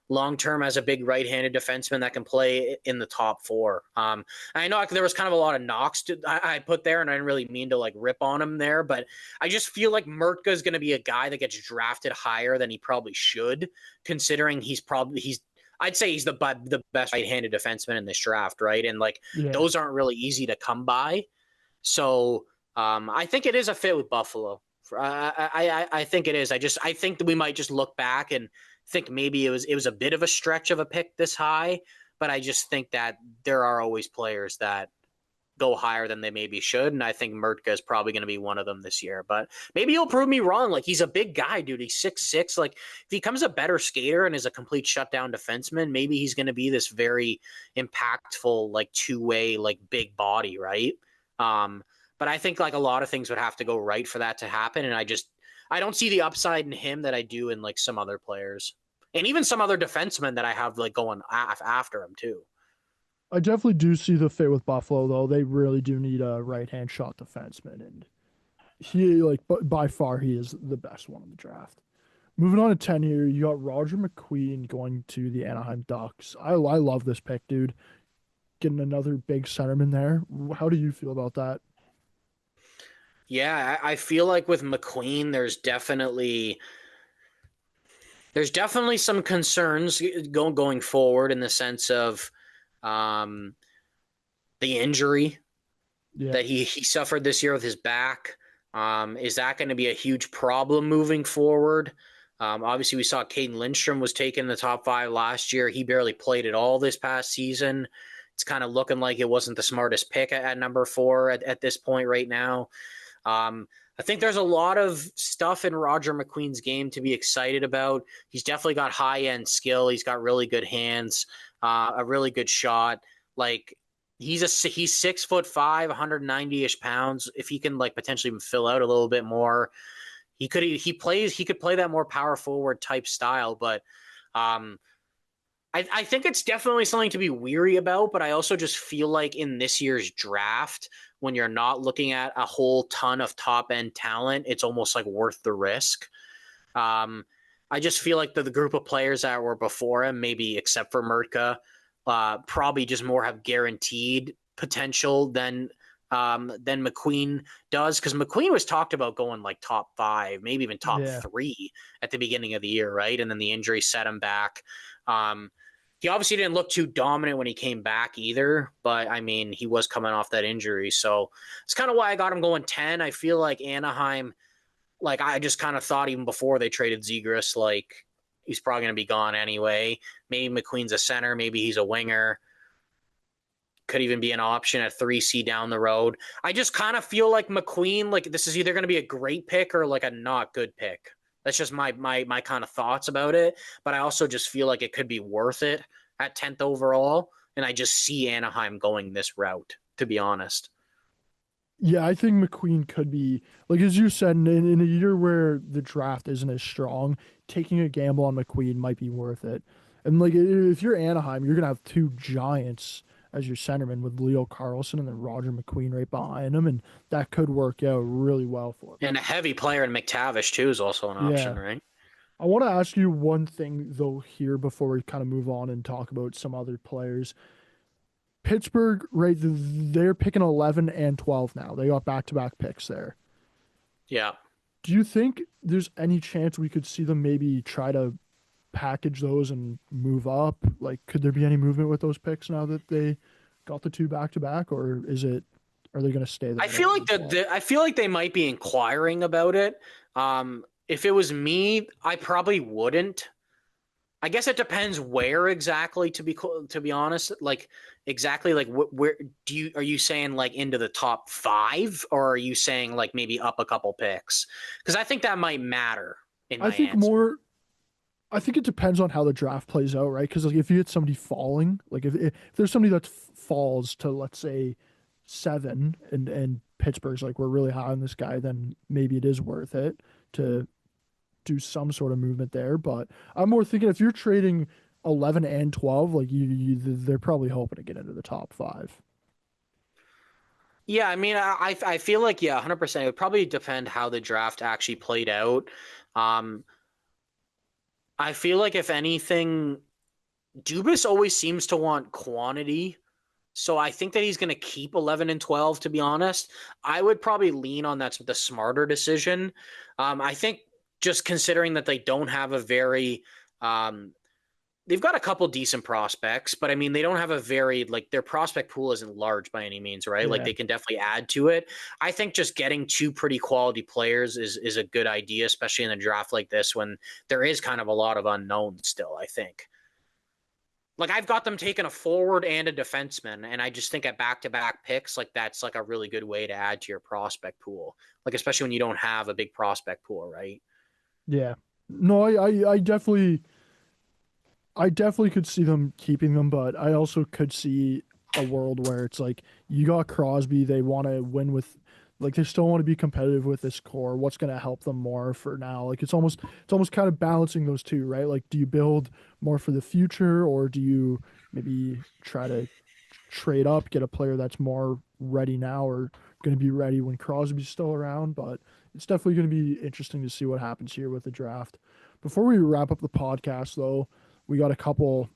S2: long term as a big right-handed defenseman that can play in the top 4. I know there was kind of a lot of knocks I put there, and I didn't really mean to like rip on him there, but I just feel like Mertka is going to be a guy that gets drafted higher than he probably should, considering he's I'd say he's the best right-handed defenseman in this draft, right? And like
S1: yeah.
S2: those aren't really easy to come by. So I think it is a fit with Buffalo. I think it is. I think that we might just look back and think maybe it was a bit of a stretch of a pick this high, but I just think that there are always players that go higher than they maybe should, and I think Mertka is probably going to be one of them this year. But maybe he'll prove me wrong. Like he's a big guy, dude. He's 6'6". Like if he becomes a better skater and is a complete shutdown defenseman, maybe he's going to be this very impactful, like two-way, like big body, right? But I think like a lot of things would have to go right for that to happen, and I don't see the upside in him that I do in like some other players, and even some other defensemen that I have like going after him too.
S1: I definitely do see the fit with Buffalo though. They really do need a right hand shot defenseman, and he like by far he is the best one in the draft. Moving on to 10 here, you got Roger McQueen going to the Anaheim Ducks. I love this pick, dude. Getting another big centerman there. How do you feel about that?
S2: Yeah, I feel like with McQueen, there's definitely some concerns going forward in the sense of um, the injury
S1: Yeah,
S2: that he suffered this year with his back. Is that going to be a huge problem moving forward? Obviously, we saw Caden Lindstrom was taken in the top 5 last year. He barely played at all this past season. It's kind of looking like it wasn't the smartest pick at number 4 at this point right now. I think there's a lot of stuff in Roger McQueen's game to be excited about. He's definitely got high end skill. He's got really good hands, a really good shot. Like he's 6'5", 190-ish pounds. If he can like potentially even fill out a little bit more, he could play that more power forward type style. But I think it's definitely something to be weary about, but I also just feel like in this year's draft, when you're not looking at a whole ton of top end talent, it's almost like worth the risk. Um, I just feel like the group of players that were before him, maybe except for Mertka, probably just more have guaranteed potential than McQueen does, because McQueen was talked about going like top 5, maybe even top
S1: yeah.
S2: 3 at the beginning of the year, right? And then the injury set him back. He obviously didn't look too dominant when he came back either, but I mean, he was coming off that injury. So it's kind of why I got him going 10. I feel like Anaheim, like I just kind of thought even before they traded Zegras, like he's probably going to be gone anyway. Maybe McQueen's a center, maybe he's a winger. Could even be an option at 3C down the road. I just kind of feel like McQueen, like this is either going to be a great pick or like a not good pick. That's just my kind of thoughts about it. But I also just feel like it could be worth it at 10th overall. And I just see Anaheim going this route, to be honest.
S1: Yeah, I think McQueen could be, like as you said, in a year where the draft isn't as strong, taking a gamble on McQueen might be worth it. And like if you're Anaheim, you're gonna have two giants as your centerman with Leo Carlson and then Roger McQueen right behind him, and that could work out really well for them.
S2: And a heavy player in McTavish, too, is also an option,
S1: Yeah.
S2: right?
S1: I want to ask you one thing though here before we kind of move on and talk about some other players. Pittsburgh, right? They're picking 11 and 12 now. They got back-to-back picks there.
S2: Yeah.
S1: Do you think there's any chance we could see them maybe try to package those and move up? Like, could there be any movement with those picks now that they got the two back-to-back, or are they going to stay there?
S2: I feel like they might be inquiring about it. If it was me, I probably wouldn't. I guess it depends where exactly. To be honest, like exactly like where are you saying like into the top 5, or are you saying like maybe up a couple picks? Because I think that might matter in
S1: I
S2: my
S1: think
S2: answer.
S1: more. I think it depends on how the draft plays out, right? Because like if you get somebody falling, like if there's somebody that falls to let's say 7, and Pittsburgh's like we're really high on this guy, then maybe it is worth it to do some sort of movement there. But I'm more thinking if you're trading 11 and 12, like they're probably hoping to get into the top 5.
S2: Yeah, I mean, I feel like 100%. It would probably depend how the draft actually played out. Um, I feel like if anything, Dubas always seems to want quantity. So I think that he's going to keep 11 and 12, to be honest. I would probably lean on that's the smarter decision. I think just considering that they don't have a very they've got a couple decent prospects, but I mean, they don't have a very, like, their prospect pool isn't large by any means, right? Like,
S1: Yeah.
S2: they can definitely add to it. I think just getting two pretty quality players is a good idea, especially in a draft like this when there is kind of a lot of unknowns still, I think. Like, I've got them taking a forward and a defenseman, and I just think at back-to-back picks, like, that's, like, a really good way to add to your prospect pool. Like, especially when you don't have a big prospect pool, right?
S1: Yeah. No, I definitely could see them keeping them, but I also could see a world where it's like you got Crosby, they want to win with, like they still want to be competitive with this core. What's going to help them more for now? Like it's almost kind of balancing those two, right? Like do you build more for the future, or do you maybe try to trade up, get a player that's more ready now or going to be ready when Crosby's still around? But it's definitely going to be interesting to see what happens here with the draft. Before we wrap up the podcast, though, we got a couple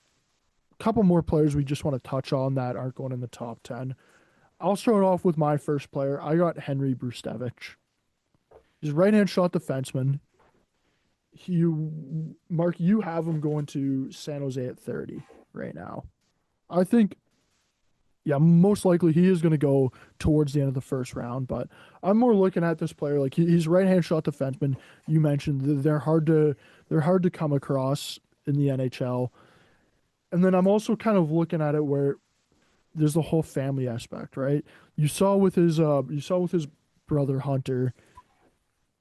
S1: more players we just want to touch on that aren't going in the top 10. I'll start off with my first player. I got Henry Brustevich. He's a right-hand shot defenseman. Mark, you have him going to San Jose at 30 right now. I think, yeah, most likely he is going to go towards the end of the first round, but I'm more looking at this player like he's right-hand shot defenseman. You mentioned they're hard to come across in the NHL. And then I'm also kind of looking at it where there's the whole family aspect, right? You saw with his brother Hunter,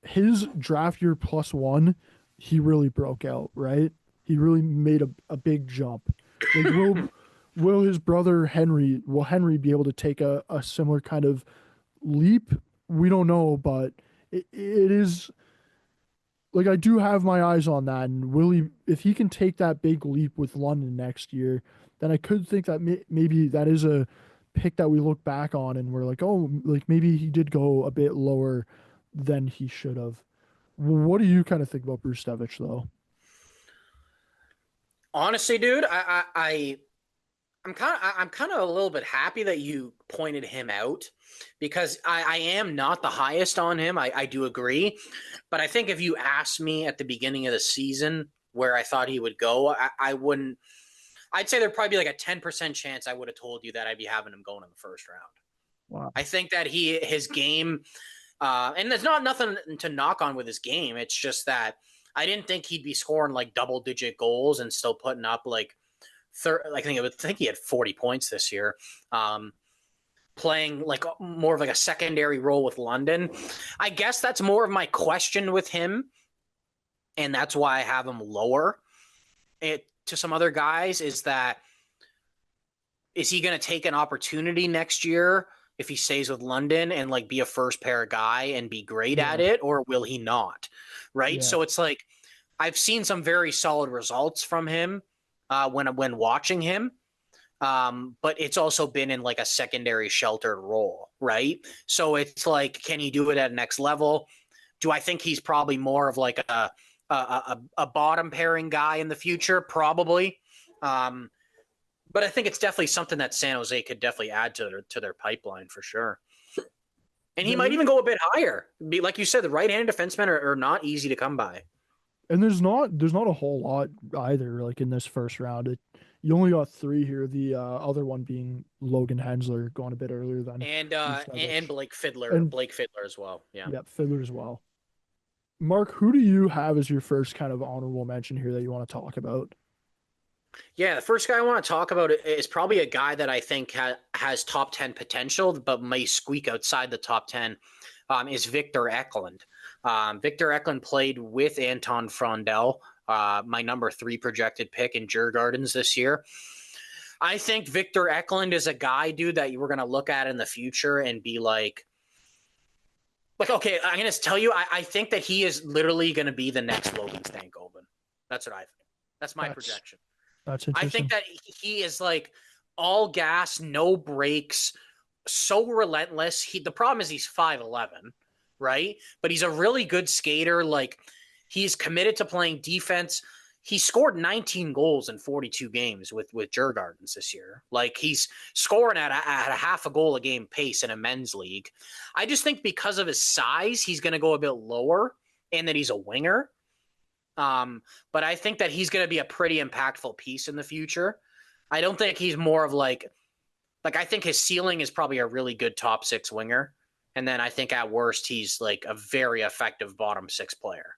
S1: his draft year +1, he really broke out, right? He really made a big jump. Like will his brother Henry be able to take a similar kind of leap? We don't know, but it is like I do have my eyes on that, and will he, if he can take that big leap with London next year, then I could think that maybe that is a pick that we look back on and we're like, oh, like maybe he did go a bit lower than he should have. What do you kind of think about Bruce Stevich though?
S2: Honestly, dude, I'm kind of a little bit happy that you pointed him out because I am not the highest on him. I do agree. But I think if you asked me at the beginning of the season where I thought he would go, I wouldn't. I'd say there'd probably be like a 10% chance I would have told you that I'd be having him going in the first round.
S1: Wow.
S2: I think that his game, and there's not nothing to knock on with his game. It's just that I didn't think he'd be scoring like double-digit goals and still putting up like I think he had 40 points this year. Playing like more of like a secondary role with London. I guess that's more of my question with him and that's why I have him lower to some other guys, is he going to take an opportunity next year if he stays with London and like be a first pair guy and be great at it, or will he not? Right.
S1: Yeah.
S2: So it's like, I've seen some very solid results from him when watching him. But it's also been in like a secondary sheltered role, right? So it's like, can he do it at next level? Do I think he's probably more of like a bottom pairing guy in the future? Probably. But I think it's definitely something that San Jose could definitely add to their pipeline for sure. And he might even go a bit higher. Like you said, the right-handed defensemen are not easy to come by.
S1: And there's not a whole lot either, like in this first round. You only got 3 here. The other one being Logan Hensler, going a bit earlier than
S2: and Blake Fiddler,
S1: and
S2: Blake Fiddler as well. Yeah.
S1: Fiddler as well. Mark, who do you have as your first kind of honorable mention here that you want to talk about?
S2: Yeah, the first guy I want to talk about is probably a guy that I think has top 10 potential, but may squeak outside the top 10, is Victor Eklund. Victor Eklund played with Anton Frondel, my number 3 projected pick in Djurgårdens this year. I think Victor Eklund is a guy, dude, that you were going to look at in the future and be like, okay, I'm going to tell you, I think that he is literally going to be the next Logan Stankoven. That's what I think. That's my projection.
S1: That's interesting.
S2: I think that he is like all gas, no brakes, so relentless. The problem is he's 5'11", right? But he's a really good skater. Like, he's committed to playing defense. He scored 19 goals in 42 games with Djurgårdens this year. Like, he's scoring at a half a goal a game pace in a men's league. I just think because of his size, he's going to go a bit lower, and that he's a winger. But I think that he's going to be a pretty impactful piece in the future. I don't think he's more of like I think his ceiling is probably a really good top 6 winger. And then I think at worst, he's like a very effective bottom 6 player.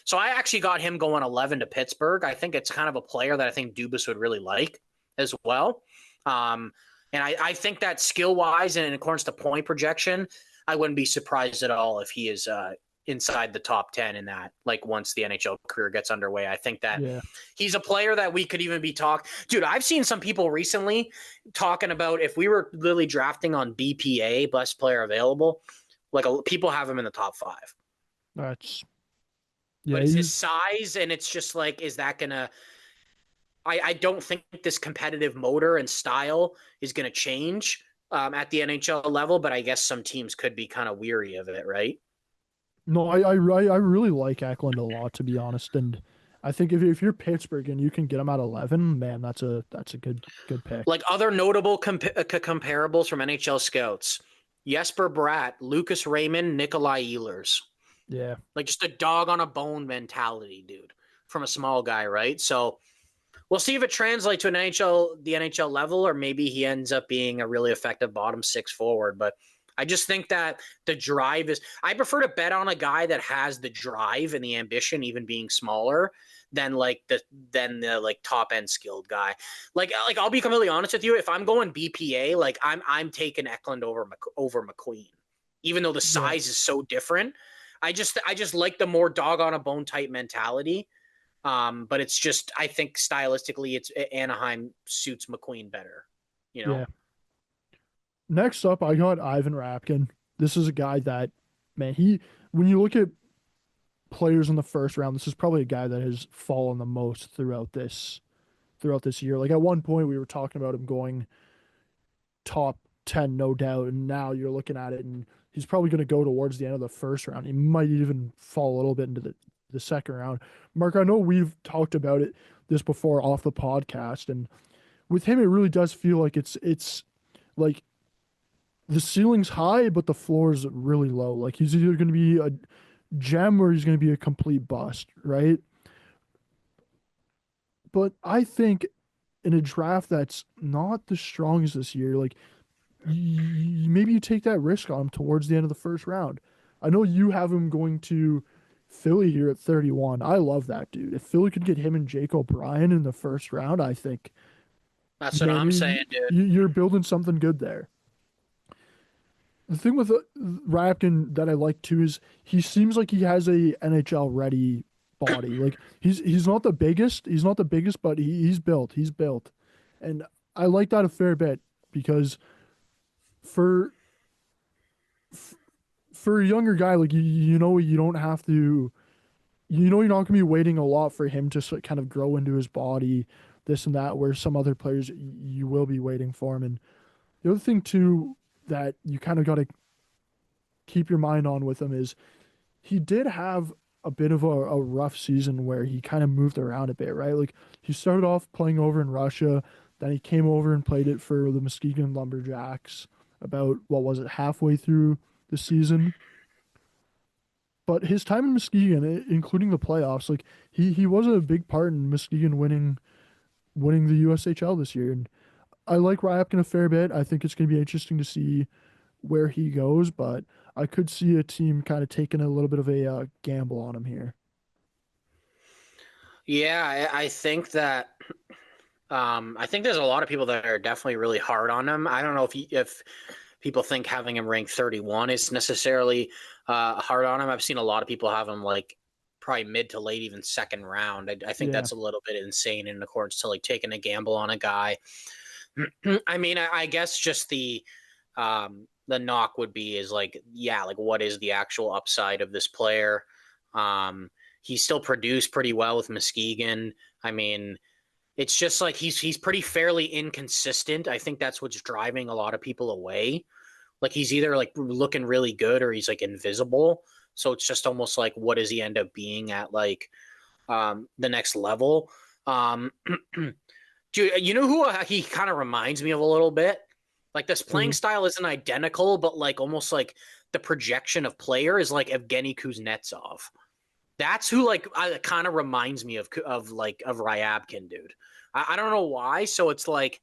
S2: So I actually got him going 11 to Pittsburgh. I think it's kind of a player that I think Dubas would really like as well. And I think that skill wise and in accordance to point projection, I wouldn't be surprised at all if he is, inside the top 10 in that, like once the NHL career gets underway. I think that he's a player that we could even be dude, I've seen some people recently talking about if we were literally drafting on BPA, best player available, like people have him in the top 5.
S1: That's
S2: but it's his size, and it's just like, is that gonna I don't think this competitive motor and style is gonna change at the NHL level, but I guess some teams could be kind of weary of it, right?
S1: No, I really like Eklund a lot, to be honest, and I think if you're Pittsburgh and you can get him at 11, man, that's a good pick.
S2: Like other notable comparables from NHL scouts: Jesper Bratt, Lucas Raymond, Nikolai Ehlers.
S1: Yeah,
S2: like just a dog on a bone mentality, dude, from a small guy, right? So we'll see if it translates to the NHL level, or maybe he ends up being a really effective bottom 6 forward, but I just think that the drive I prefer to bet on a guy that has the drive and the ambition, even being smaller, than the top end skilled guy. Like I'll be completely honest with you. If I'm going BPA, like I'm taking Eklund over McQueen, even though the size is so different. I just like the more dog on a bone type mentality. But it's just, I think stylistically, Anaheim suits McQueen better. You know.
S1: Yeah. Next up, I got Ivan Rapkin. This is a guy that, man, when you look at players in the first round, this is probably a guy that has fallen the most throughout this year. Like at one point we were talking about him going top 10, no doubt, and now you're looking at it and he's probably going to go towards the end of the first round. He might even fall a little bit into the second round. Mark, I know we've talked about this before off the podcast, and with him, it really does feel like it's like the ceiling's high, but the floor is really low. Like he's either going to be a gem or he's going to be a complete bust, right? But I think in a draft that's not the strongest this year, like maybe you take that risk on him towards the end of the first round. I know you have him going to Philly here at 31. I love that, dude. If Philly could get him and Jake O'Brien in the first round, I think
S2: that's what I'm saying, dude.
S1: You're building something good there. The thing with Rapkin that I like too is he seems like he has a NHL ready body. Like he's not the biggest. He's not the biggest, but he's built. He's built, and I like that a fair bit because for for a younger guy, like you know, you don't have to. You know, you're not gonna be waiting a lot for him to kind of grow into his body, this and that. Where some other players, you will be waiting for him. And the other thing too that you kind of got to keep your mind on with him is he did have a bit of a rough season where he kind of moved around a bit, right? Like he started off playing over in Russia, then he came over and played it for the Muskegon Lumberjacks about what was it, halfway through the season. But his time in Muskegon, including the playoffs, like he was a big part in Muskegon winning the USHL this year. And I like Ryapkin a fair bit. I think it's going to be interesting to see where he goes, but I could see a team kind of taking a little bit of a gamble on him here.
S2: Yeah, I think that I think there's a lot of people that are definitely really hard on him. I don't know if people think having him ranked 31 is necessarily hard on him. I've seen a lot of people have him like probably mid to late, even second round. I think
S1: Yeah,
S2: that's a little bit insane in accordance to like taking a gamble on a guy. I mean, I guess just the knock would be is like, yeah, like what is the actual upside of this player? He still produced pretty well with Muskegon. I mean, it's just like he's pretty fairly inconsistent. I think that's what's driving a lot of people away. Like he's either like looking really good or he's like invisible. So it's just almost like what does he end up being at like the next level? Um, Dude, you know who he kind of reminds me of a little bit? Like this playing
S1: who?
S2: style isn't identical, but like almost like the projection of player is like Evgeny Kuznetsov. That's who like kind of reminds me of Ryabkin, dude. I don't know why. So it's like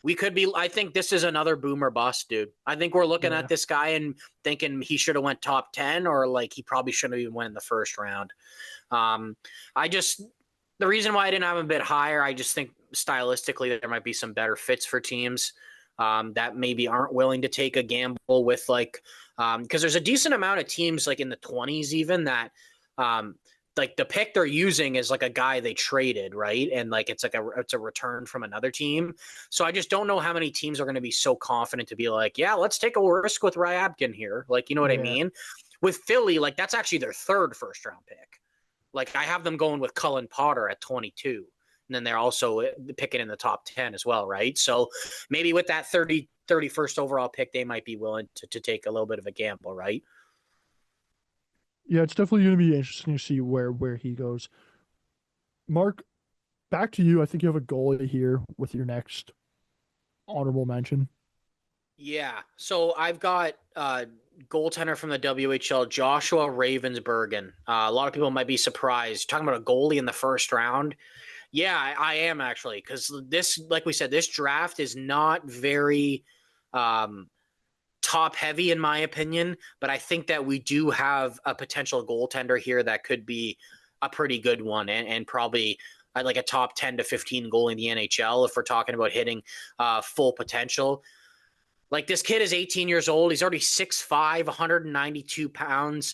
S2: we could be. I think this is another boomer bust, dude. I think we're looking at
S1: Yeah.
S2: this guy and thinking he should have went top 10, or like he probably shouldn't have even went in the first round. Um, I just the reason why I didn't have him a bit higher, I just think stylistically there might be some better fits for teams that maybe aren't willing to take a gamble with like because there's a decent amount of teams like in the 20s even that um, like the pick they're using is like a guy they traded, right? And like it's a return from another team. So I just don't know how many teams are going to be so confident to be like, yeah, let's take a risk with Ryabkin here. Like, you know what I
S1: Yeah.
S2: mean? With Philly, like that's actually their third first round pick. Like I have them going with Cullen Potter at 22. And then they're also picking in the top 10 as well, right? So maybe with that 31st overall pick, they might be willing to take a little bit of a gamble, right?
S1: Yeah, it's definitely going to be interesting to see where he goes. Mark, back to you. I think you have a goalie here with your next honorable mention.
S2: Yeah. So I've got goaltender from the WHL, Joshua Ravensbergen. A lot of people might be surprised. Talking about a goalie in the first round. Yeah, I am actually, because this, like we said, this draft is not very um, top heavy in my opinion, but I think that we do have a potential goaltender here that could be a pretty good one and probably like a top 10 to 15 goal in the NHL if we're talking about hitting full potential. Like this kid is 18 years old. He's already 6'5", 192 pounds,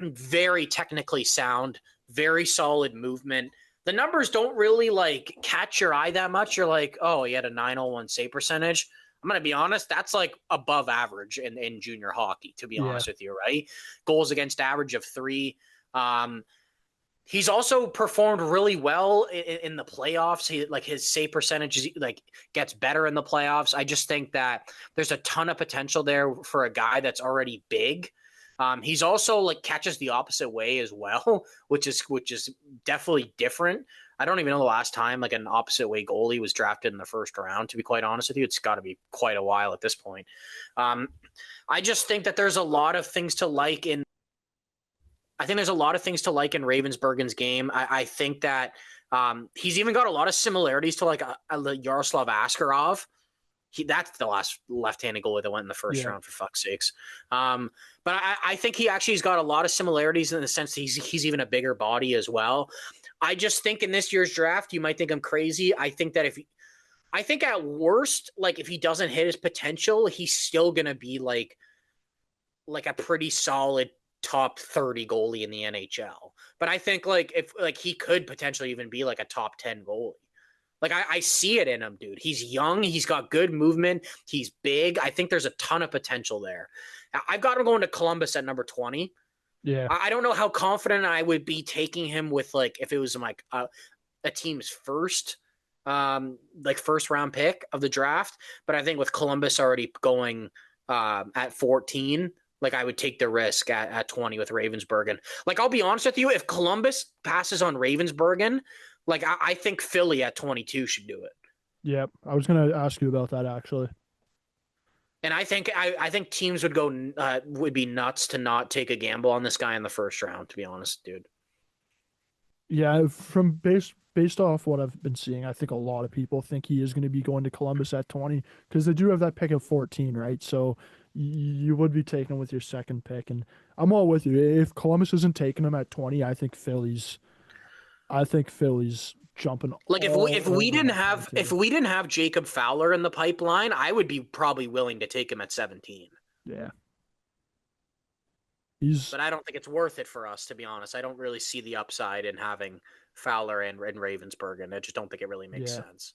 S2: very technically sound, very solid movement. The numbers don't really like catch your eye that much. You're like, oh, he had a 901 save percentage. I'm going to be honest, that's like above average in junior hockey, to be
S1: Yeah.
S2: honest with you, right? Goals against average of 3. Um, he's also performed really well in the playoffs. He like his save percentage like gets better in the playoffs. I just think that there's a ton of potential there for a guy that's already big. He's also like catches the opposite way as well, which is definitely different. I don't even know the last time like an opposite way goalie was drafted in the first round. To be quite honest with you, it's got to be quite a while at this point. Um, I just think that there's a lot of things to like in. I think there's a lot of things to like in Ravensbergen's game. I think that he's even got a lot of similarities to like a Yaroslav Askarov. That's the last left-handed goalie that went in the first
S1: Yeah.
S2: round, for fuck's sakes. But I think he actually has got a lot of similarities in the sense that he's even a bigger body as well. I just think in this year's draft, you might think I'm crazy. I think that I think at worst, like if he doesn't hit his potential, he's still gonna be like a pretty solid top 30 goalie in the NHL. But I think like if like he could potentially even be like a top 10 goalie. Like I see it in him, dude. He's young. He's got good movement. He's big. I think there's a ton of potential there. I've got him going to Columbus at number 20.
S1: Yeah.
S2: I don't know how confident I would be taking him with like if it was like a team's first first round pick of the draft. But I think with Columbus already going at 14, like I would take the risk at 20 with Ravensburgen. Like I'll be honest with you, if Columbus passes on Ravensburgen, like I think Philly at 22 should do it.
S1: Yep. I was gonna ask you about that actually.
S2: And I think teams would be nuts to not take a gamble on this guy in the first round, to be honest, dude.
S1: Yeah, from based off what I've been seeing, I think a lot of people think he is going to be going to Columbus at 20 because they do have that pick at 14, right? So you would be taking him with your second pick, and I'm all with you. If Columbus isn't taking him at 20, I think Philly's jumping
S2: Like if
S1: all
S2: we
S1: over
S2: didn't
S1: that
S2: have
S1: 22.
S2: Jacob Fowler in the pipeline, I would be probably willing to take him at 17.
S1: Yeah,
S2: But I don't think it's worth it for us, to be honest. I don't really see the upside in having Fowler and Ravensburgen. I just don't think it really makes
S1: yeah.
S2: sense.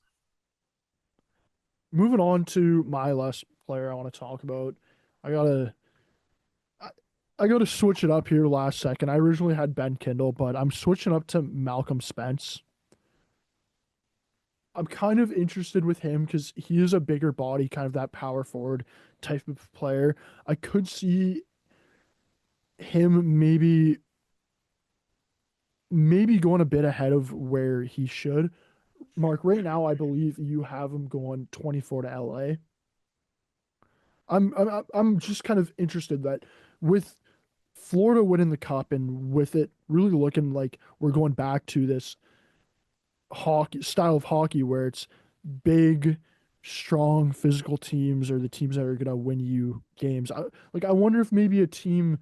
S1: Moving on to my last player I want to talk about. I gotta I gotta switch it up here last second. I originally had Ben Kindle, but I'm switching up to Malcolm Spence. I'm kind of interested with him because he is a bigger body, kind of that power forward type of player. I could see him maybe going a bit ahead of where he should. Mark, right now I believe you have him going 24 to LA. I'm just kind of interested that with Florida winning the cup and with it really looking like we're going back to this hockey style of hockey where it's big, strong, physical teams are the teams that are gonna win you games. I wonder if maybe a team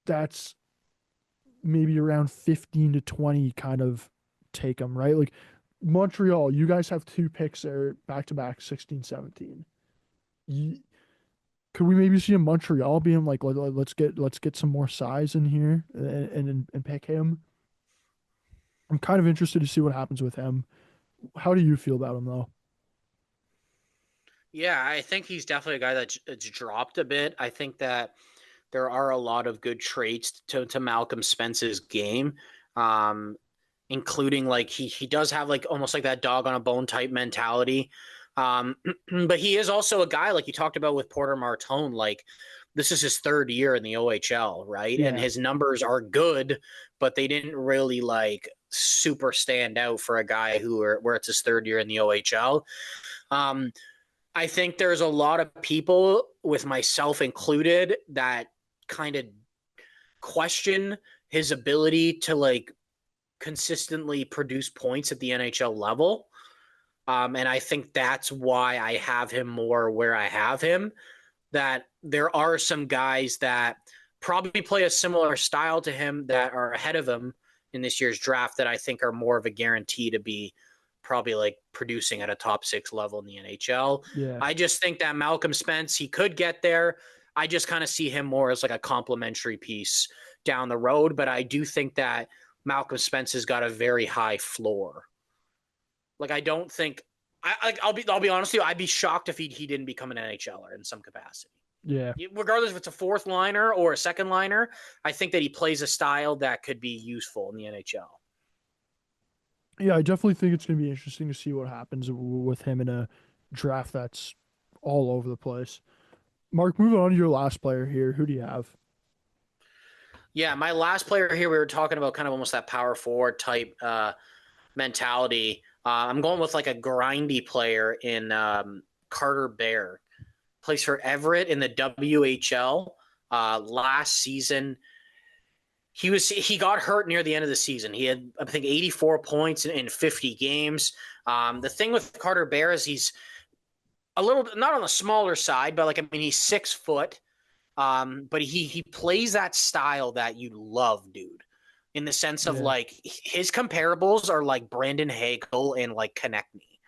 S1: that's maybe around 15 to 20 kind of take them, right? Like Montreal, you guys have two picks there back to back 16, 17. You, could we maybe see a Montreal being like, let's get some more size in here and pick him? I'm kind of interested to see what happens with him. How do you feel about him though?
S2: Yeah, I think he's definitely a guy that's dropped a bit. I think that there are a lot of good traits to Malcolm Spence's game, um, including like he does have like almost like that dog on a bone type mentality. But he is also a guy like you talked about with Porter Martone. Like this is his third year in the OHL, right? And
S1: Yeah,
S2: his numbers are good, but they didn't really like super stand out for a guy where it's his third year in the OHL. Um, I think there's a lot of people, with myself included, that kind of question his ability to like consistently produce points at the NHL level. And I think that's why I have him more where I have him. That there are some guys that probably play a similar style to him that are ahead of him in this year's draft that I think are more of a guarantee to be probably like producing at a top 6 level in the NHL.
S1: yeah,
S2: I just think that Malcolm Spence, he could get there. I just kind of see him more as like a complementary piece down the road. But I do think that Malcolm Spence has got a very high floor. Like I don't think I'll be honest with you, I'd be shocked if he didn't become an NHLer in some capacity.
S1: yeah,
S2: Regardless if it's a fourth liner or a second liner, I think that he plays a style that could be useful in the NHL.
S1: yeah. I definitely think it's gonna be interesting to see what happens with him in a draft that's all over the place. Mark, moving on to your last player here. Who do you have?
S2: Yeah, my last player here, we were talking about kind of almost that power forward type mentality. I'm going with like a grindy player in Carter Bear. Plays for Everett in the WHL. Last season, he got hurt near the end of the season. He had, I think, 84 points in 50 games. The thing with Carter Bear is he's a little bit not on the smaller side, but like I mean he's 6 foot. But he plays that style that you love, dude. In the sense of
S1: Yeah,
S2: like his comparables are like Brandon Hagel and like Konechny,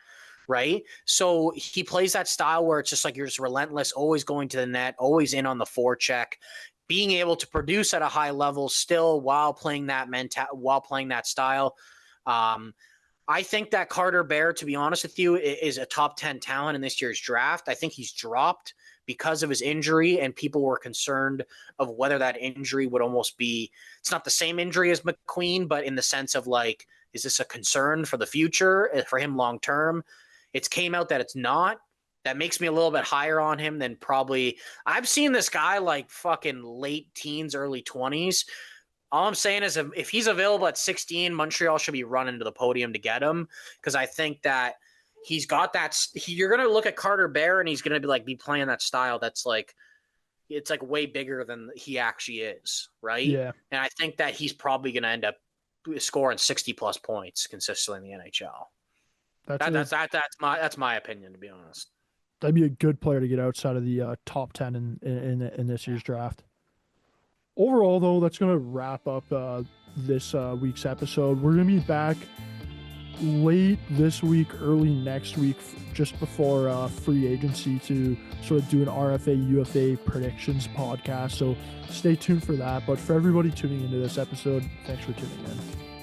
S2: right? So he plays that style where it's just like you're just relentless, always going to the net, always in on the forecheck. being able to produce at a high level still while playing that style. I think that Carter Bear, to be honest with you, is a top 10 talent in this year's draft. I think he's dropped because of his injury, and people were concerned of whether that injury would almost be, it's not the same injury as McQueen, but in the sense of like, is this a concern for the future for him long term? It's came out that it's not. That makes me a little bit higher on him than probably, I've seen this guy like fucking late teens, early 20s. All I'm saying is if he's available at 16, Montreal should be running to the podium to get him, because I think that he's got that. You're going to look at Carter Bear and he's going to be playing that style that's like, it's like way bigger than he actually is, right?
S1: Yeah.
S2: And I think that he's probably going to end up scoring 60+ points consistently in the NHL. That's my opinion, to be honest.
S1: That'd be a good player to get outside of the top 10 in this year's draft. Overall, though, that's going to wrap up this week's episode. We're going to be back late this week, early next week, just before free agency to sort of do an RFA, UFA predictions podcast. So stay tuned for that. But for everybody tuning into this episode, thanks for tuning in.